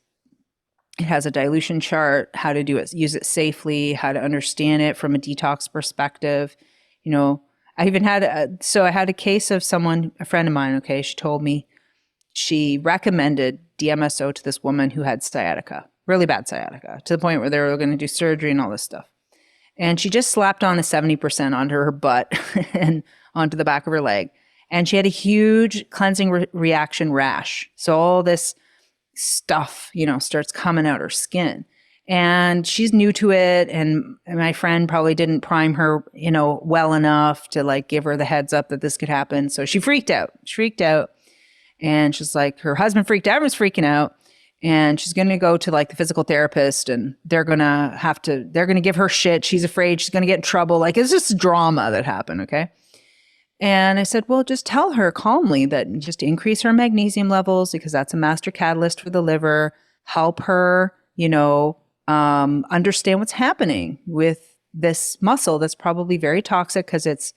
it has a dilution chart, how to do it, use it safely, how to understand it from a detox perspective. I even had I had a case of someone, a friend of mine, okay, she told me she recommended DMSO to this woman who had sciatica, really bad sciatica, to the point where they were going to do surgery and all this stuff. And she just slapped on a 70% onto her butt and onto the back of her leg. And she had a huge cleansing reaction rash. So all this stuff, starts coming out her skin. And she's new to it. And my friend probably didn't prime her, well enough to like give her the heads up that this could happen. So she freaked out. And she's like, her husband freaked out, everyone's freaking out. And she's going to go to like the physical therapist, and they're going to give her shit. She's afraid she's going to get in trouble. Like, it's just drama that happened. Okay. And I said, well, just tell her calmly that just increase her magnesium levels, because that's a master catalyst for the liver. Help her, understand what's happening with this muscle that's probably very toxic because it's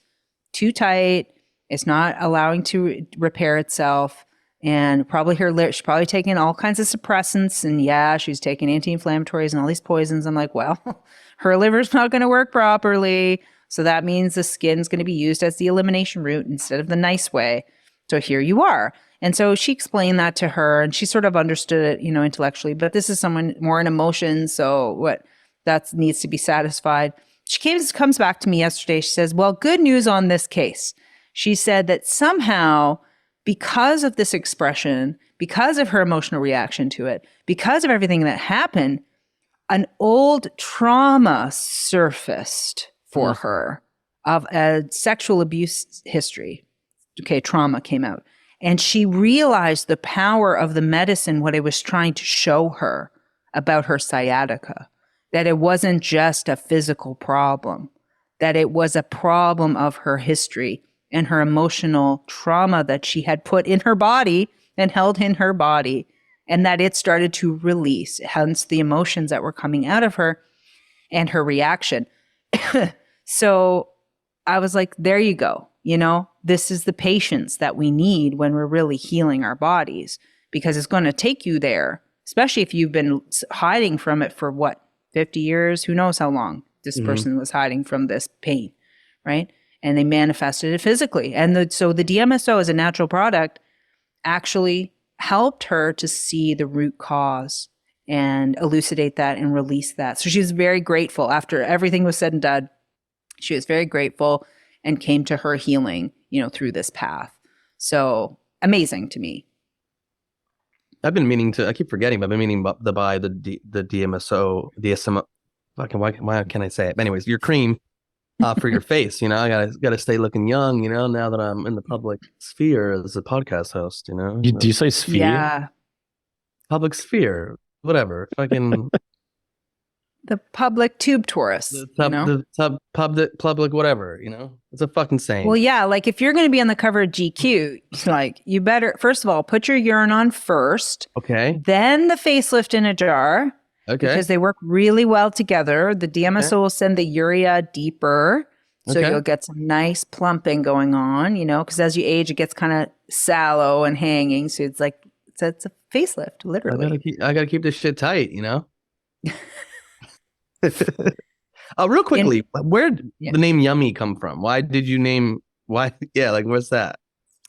too tight. It's not allowing to repair itself. And probably she's probably taking all kinds of suppressants. And she's taking anti-inflammatories and all these poisons. I'm like, well, her liver's not going to work properly. So that means the skin's going to be used as the elimination route instead of the nice way. So here you are. And so she explained that to her, and she sort of understood it, intellectually. But this is someone more in emotion. So that needs to be satisfied. She comes back to me yesterday. She says, well, good news on this case. She said that somehow because of this expression, because of her emotional reaction to it, because of everything that happened, an old trauma surfaced for her of a sexual abuse history. Okay, trauma came out. And she realized the power of the medicine, what it was trying to show her about her sciatica, that it wasn't just a physical problem, that it was a problem of her history and her emotional trauma that she had put in her body and held in her body, and that it started to release, hence the emotions that were coming out of her and her reaction. So I was like, there you go. You know, this is the patience that we need when we're really healing our bodies, because it's going to take you there, especially if you've been hiding from it for 50 years, who knows how long this person was hiding from this pain, right? And they manifested it physically. And so the DMSO as a natural product actually helped her to see the root cause and elucidate that and release that. So she was very grateful after everything was said and done. She was very grateful and came to her healing, through this path. So amazing to me. I've been meaning to, I keep forgetting, but I've been meaning to buy the DMSO, DSM, why can I say it? Anyways, your cream for your face, I gotta stay looking young, now that I'm in the public sphere as a podcast host, Do you say sphere? Yeah. Public sphere, whatever. Fucking the public tube tourist, the public, whatever, it's a fucking saying. Well, yeah, like if you're going to be on the cover of GQ, like you better, first of all, put your urine on first. Okay. Then the facelift in a jar. Okay. Because they work really well together. The DMSO will send the urea deeper. So you'll get some nice plumping going on, because as you age, it gets kind of sallow and hanging. So it's like, it's a facelift, literally. I gotta keep this shit tight, real quickly, where did the name Yummy come from? Why did you name? Why? Yeah, like what's that?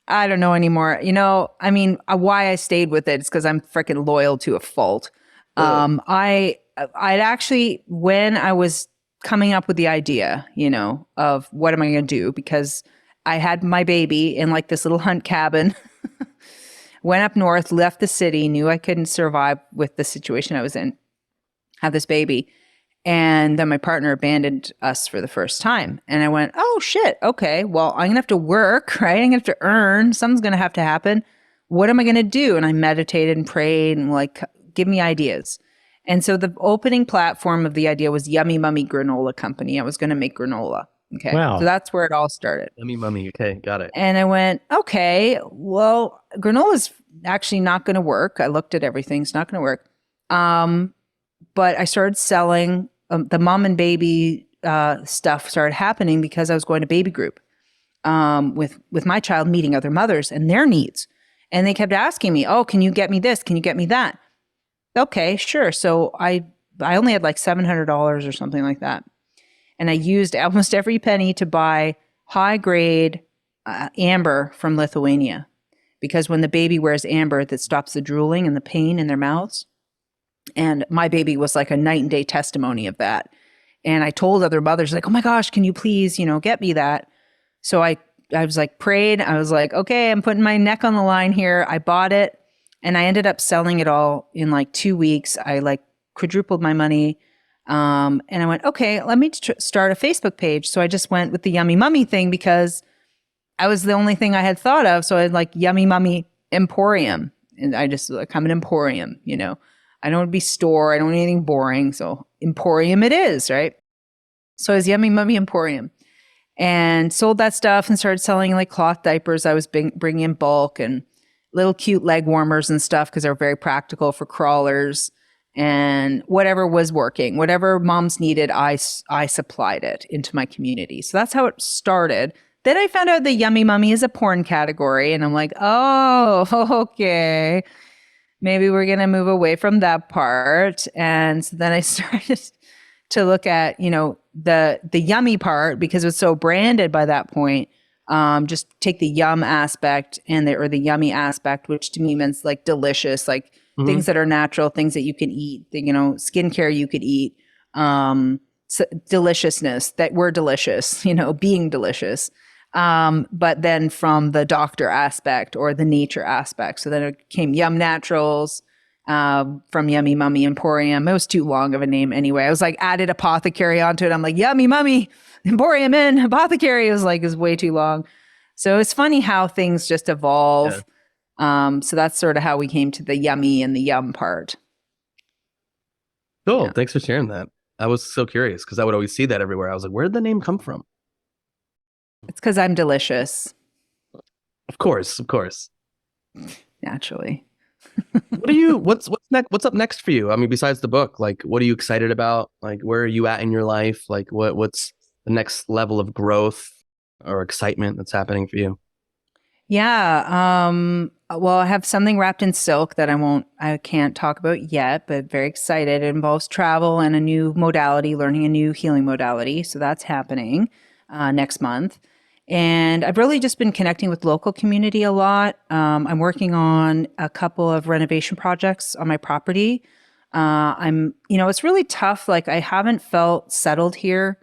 I don't know anymore. Why I stayed with it is because I'm freaking loyal to a fault. I'd actually, when I was coming up with the idea, of what am I going to do, because I had my baby in like this little hunt cabin, went up north, left the city, knew I couldn't survive with the situation I was in, have this baby. And then my partner abandoned us for the first time. And I went, oh shit, okay, well, I'm gonna have to work, right? I'm gonna have to earn, something's gonna have to happen. What am I gonna do? And I meditated and prayed and like, give me ideas. And so the opening platform of the idea was Yummy Mummy Granola Company. I was gonna make granola. Okay. Wow. So that's where it all started. Yummy Mummy, okay, got it. And I went, okay, well, granola's actually not gonna work. I looked at everything, it's not gonna work. But I started selling the mom and baby stuff started happening because I was going to baby group with my child, meeting other mothers and their needs. And they kept asking me, oh, can you get me this? Can you get me that? Okay, sure. So I only had like $700 or something like that. And I used almost every penny to buy high grade amber from Lithuania. Because when the baby wears amber, that stops the drooling and the pain in their mouths. And my baby was like a night and day testimony of that. And I told other mothers, like, oh my gosh, can you please, get me that? So I was like, prayed. I was like, okay, I'm putting my neck on the line here. I bought it and I ended up selling it all in like 2 weeks. I like quadrupled my money. And I went, okay, let me start a Facebook page. So I just went with the Yummy Mummy thing because I was the only thing I had thought of. So I had like Yummy Mummy Emporium. And I just like, I'm an emporium, I don't want to be store. I don't want anything boring. So Emporium it is, right? So it was Yummy Mummy Emporium. And sold that stuff and started selling like cloth diapers. I was bringing in bulk and little cute leg warmers and stuff because they're very practical for crawlers. And whatever was working, whatever moms needed, I supplied it into my community. So that's how it started. Then I found out that Yummy Mummy is a porn category. And I'm like, oh, okay. Maybe we're going to move away from that part. And so then I started to look at, the yummy part because it was so branded by that point. Just take the yum aspect or the yummy aspect, which to me means like delicious, like things that are natural, things that you can eat, skincare you could eat, deliciousness, that we're delicious, being delicious. But then from the doctor aspect or the nature aspect. So then it came Yum Naturals, from Yummy Mummy Emporium. It was too long of a name anyway. I was like added apothecary onto it. I'm like, Yummy Mummy Emporium in apothecary. It was like, is way too long. So it's funny how things just evolve. So that's sort of how we came to the yummy and the yum part. Cool. Yeah. Thanks for sharing that. I was so curious because I would always see that everywhere. I was like, where did the name come from? It's because I'm delicious. Of course. Naturally. What's next? What's up next for you? I mean, besides the book, like, what are you excited about? Like, where are you at in your life? Like, what's the next level of growth or excitement that's happening for you? Yeah. Well, I have something wrapped in silk that I can't talk about yet, but very excited. It involves travel and a new modality, learning a new healing modality. So that's happening next month. And I've really just been connecting with local community a lot. I'm working on a couple of renovation projects on my property. It's really tough. Like I haven't felt settled here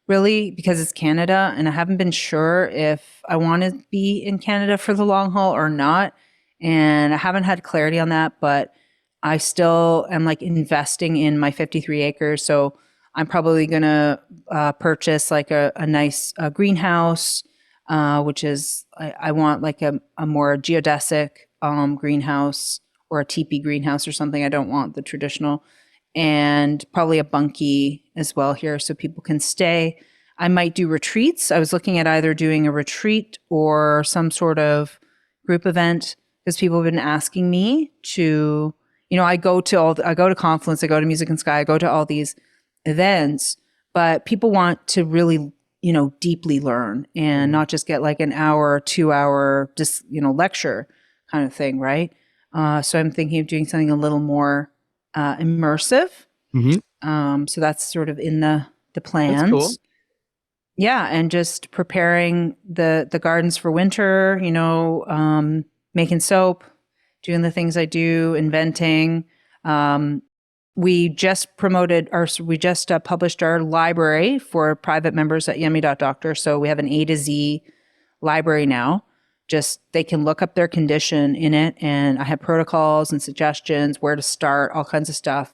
really because it's Canada and I haven't been sure if I want to be in Canada for the long haul or not. And I haven't had clarity on that, but I still am like investing in my 53 acres. So I'm probably going to purchase like a nice greenhouse, which is, I want like a more geodesic greenhouse or a teepee greenhouse or something. I don't want the traditional. And probably a bunkie as well here so people can stay. I might do retreats. I was looking at either doing a retreat or some sort of group event because people have been asking me to, I go to Confluence, I go to Music and Sky, I go to all these events, but people want to really, deeply learn and not just get like an hour, 2 hour, just, lecture kind of thing. Right. So I'm thinking of doing something a little more immersive. So that's sort of in the plans. That's cool. Yeah. And just preparing the gardens for winter, making soap, doing the things I do, inventing. We just published our library for private members at yummy.doctor. So we have an A to Z library now. Just they can look up their condition in it. And I have protocols and suggestions, where to start, all kinds of stuff.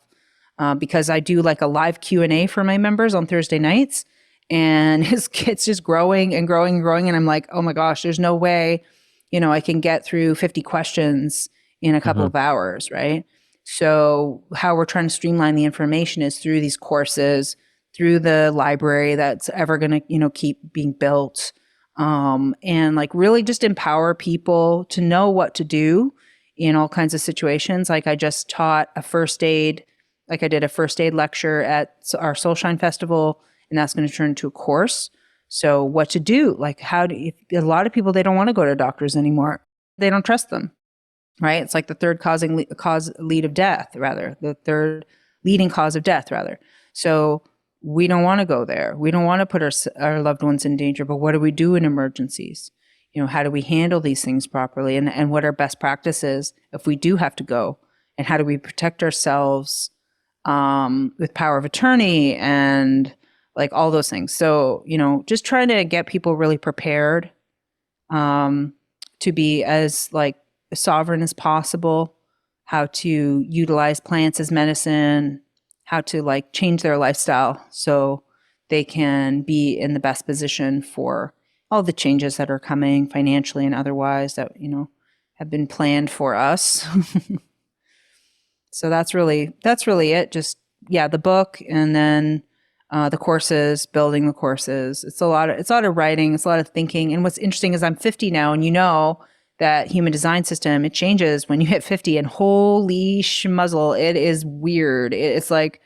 Because I do like a live Q&A for my members on Thursday nights. And it's just growing and growing and growing. And I'm like, oh my gosh, there's no way, I can get through 50 questions in a couple of hours, right? So how we're trying to streamline the information is through these courses, through the library that's ever going to, keep being built. And like really just empower people to know what to do in all kinds of situations. Like I just taught a first aid, like I did a first aid lecture at our Soulshine Festival, and that's going to turn into a course. So what to do, like a lot of people, they don't want to go to doctors anymore. They don't trust them, right? It's like the third leading cause of death rather. So we don't want to go there. We don't want to put our loved ones in danger, but what do we do in emergencies? How do we handle these things properly? And what are best practices if we do have to go? And how do we protect ourselves with power of attorney and like all those things. So, just trying to get people really prepared to be as like sovereign as possible, how to utilize plants as medicine, how to like change their lifestyle so they can be in the best position for all the changes that are coming financially and otherwise that, have been planned for us. So that's really it. Just, the book and then the courses, building the courses. It's a lot of writing. It's a lot of thinking. And what's interesting is I'm 50 now, and that human design system, it changes when you hit 50, and holy schmuzzle, it is weird. It's like,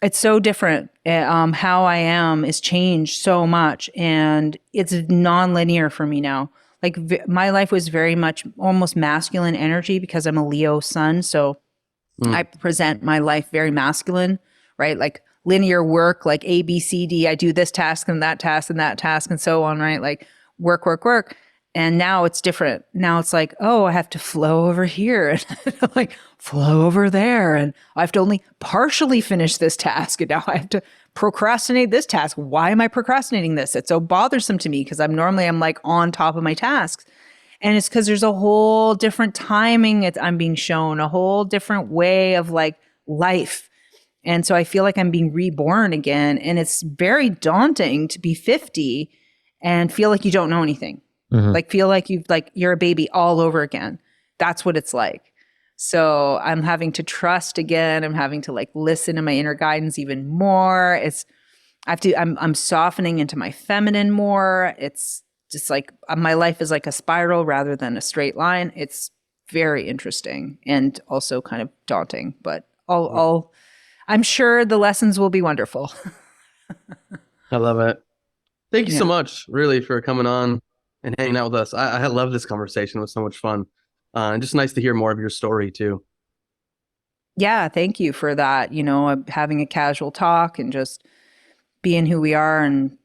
it's so different. How I am is changed so much, and it's non-linear for me now. Like my life was very much almost masculine energy because I'm a Leo sun. So I present my life very masculine, right? Like linear work, like A, B, C, D. I do this task and that task and that task and so on, right? Like work. And now it's different. Now it's like, oh, I have to flow over here and like flow over there. And I have to only partially finish this task. And now I have to procrastinate this task. Why am I procrastinating this? It's so bothersome to me because I'm like on top of my tasks. And it's because there's a whole different timing I'm being shown, a whole different way of like life. And so I feel like I'm being reborn again. And it's very daunting to be 50 and feel like you don't know anything. Mm-hmm. Like feel like you're a baby all over again. That's what it's like. So I'm having to trust again. I'm having to like listen to my inner guidance even more. I'm softening into my feminine more. It's just like my life is like a spiral rather than a straight line. It's very interesting and also kind of daunting, but I'm sure the lessons will be wonderful. I love it. Thank you so much, really, for coming on and hanging out with us. I love this conversation. It was so much fun. And just nice to hear more of your story too. Yeah, thank you for that. Having a casual talk and just being who we are and,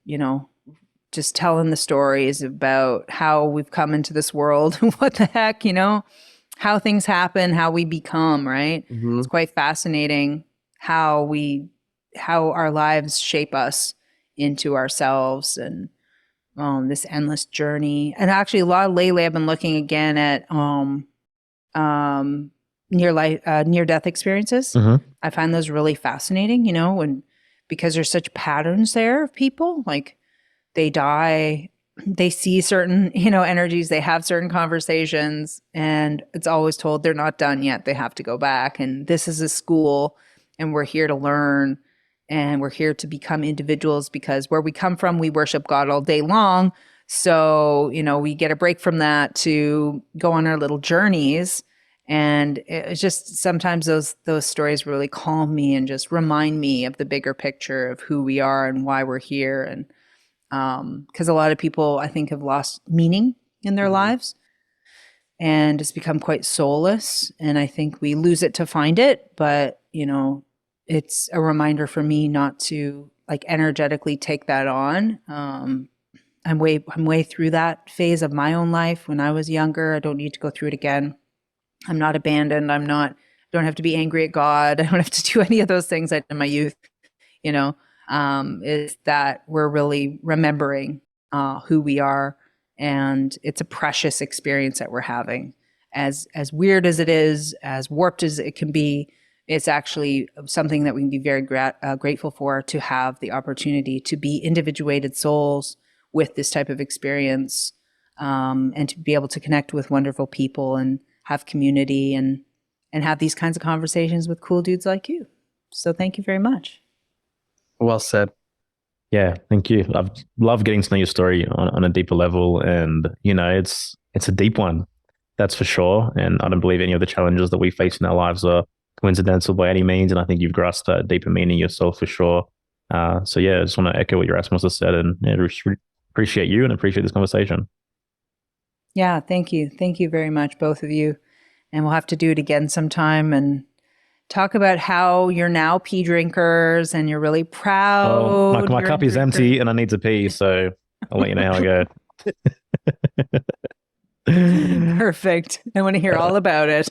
just telling the stories about how we've come into this world. What the heck, how things happen, how we become, right? Mm-hmm. It's quite fascinating how our lives shape us into ourselves and this endless journey. And actually a lot lately I've been looking again at near-death experiences. Mm-hmm. I find those really fascinating, because there's such patterns there of people. Like they die, they see certain, energies, they have certain conversations, and it's always told they're not done yet. They have to go back. And this is a school, and we're here to learn, and we're here to become individuals, because where we come from, we worship God all day long. So, we get a break from that to go on our little journeys. And it's just sometimes those stories really calm me and just remind me of the bigger picture of who we are and why we're here. And because a lot of people, I think, have lost meaning in their lives and it's become quite soulless. And I think we lose it to find it. But, it's a reminder for me not to like energetically take that on. I'm way through that phase of my own life when I was younger. I don't need to go through it again. I'm not abandoned. Don't have to be angry at God. I don't have to do any of those things I did in my youth, is that we're really remembering who we are. And it's a precious experience that we're having. As weird as it is, as warped as it can be, it's actually something that we can be very grateful for, to have the opportunity to be individuated souls with this type of experience, and to be able to connect with wonderful people and have community and have these kinds of conversations with cool dudes like you. So thank you very much. Well said. Yeah, thank you. I've loved getting to know your story on a deeper level. And, it's a deep one, that's for sure. And I don't believe any of the challenges that we face in our lives are coincidental by any means. And I think you've grasped a deeper meaning yourself for sure. So yeah, I just want to echo what Yerasimos has said, and appreciate you and appreciate this conversation. Yeah, thank you. Thank you very much, both of you. And we'll have to do it again sometime and talk about how you're now pee drinkers and you're really proud. Oh, my cup is empty and I need to pee, so I'll let you know how I go. Perfect. I want to hear all about it.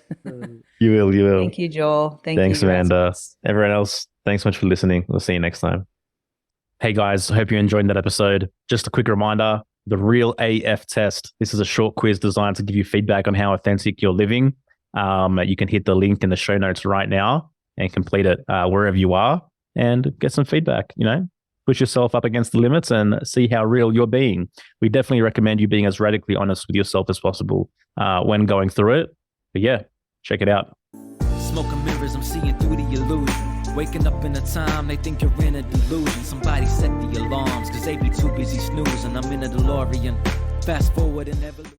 You will. Thank you, Joel. Thanks, Amanda. Everyone else, thanks so much for listening. We'll see you next time. Hey guys, I hope you enjoyed that episode. Just a quick reminder, the Real AF test. This is a short quiz designed to give you feedback on how authentic you're living. You can hit the link in the show notes right now and complete it wherever you are and get some feedback, push yourself up against the limits and see how real you're being. We definitely recommend you being as radically honest with yourself as possible when going through it. But yeah, check it out. Smoking mirrors, I'm seeing through the illusion. Waking up in a time, they think you're in a delusion. Somebody set the alarms, cause they be too busy snoozing. I'm in a DeLorean, fast forward and never...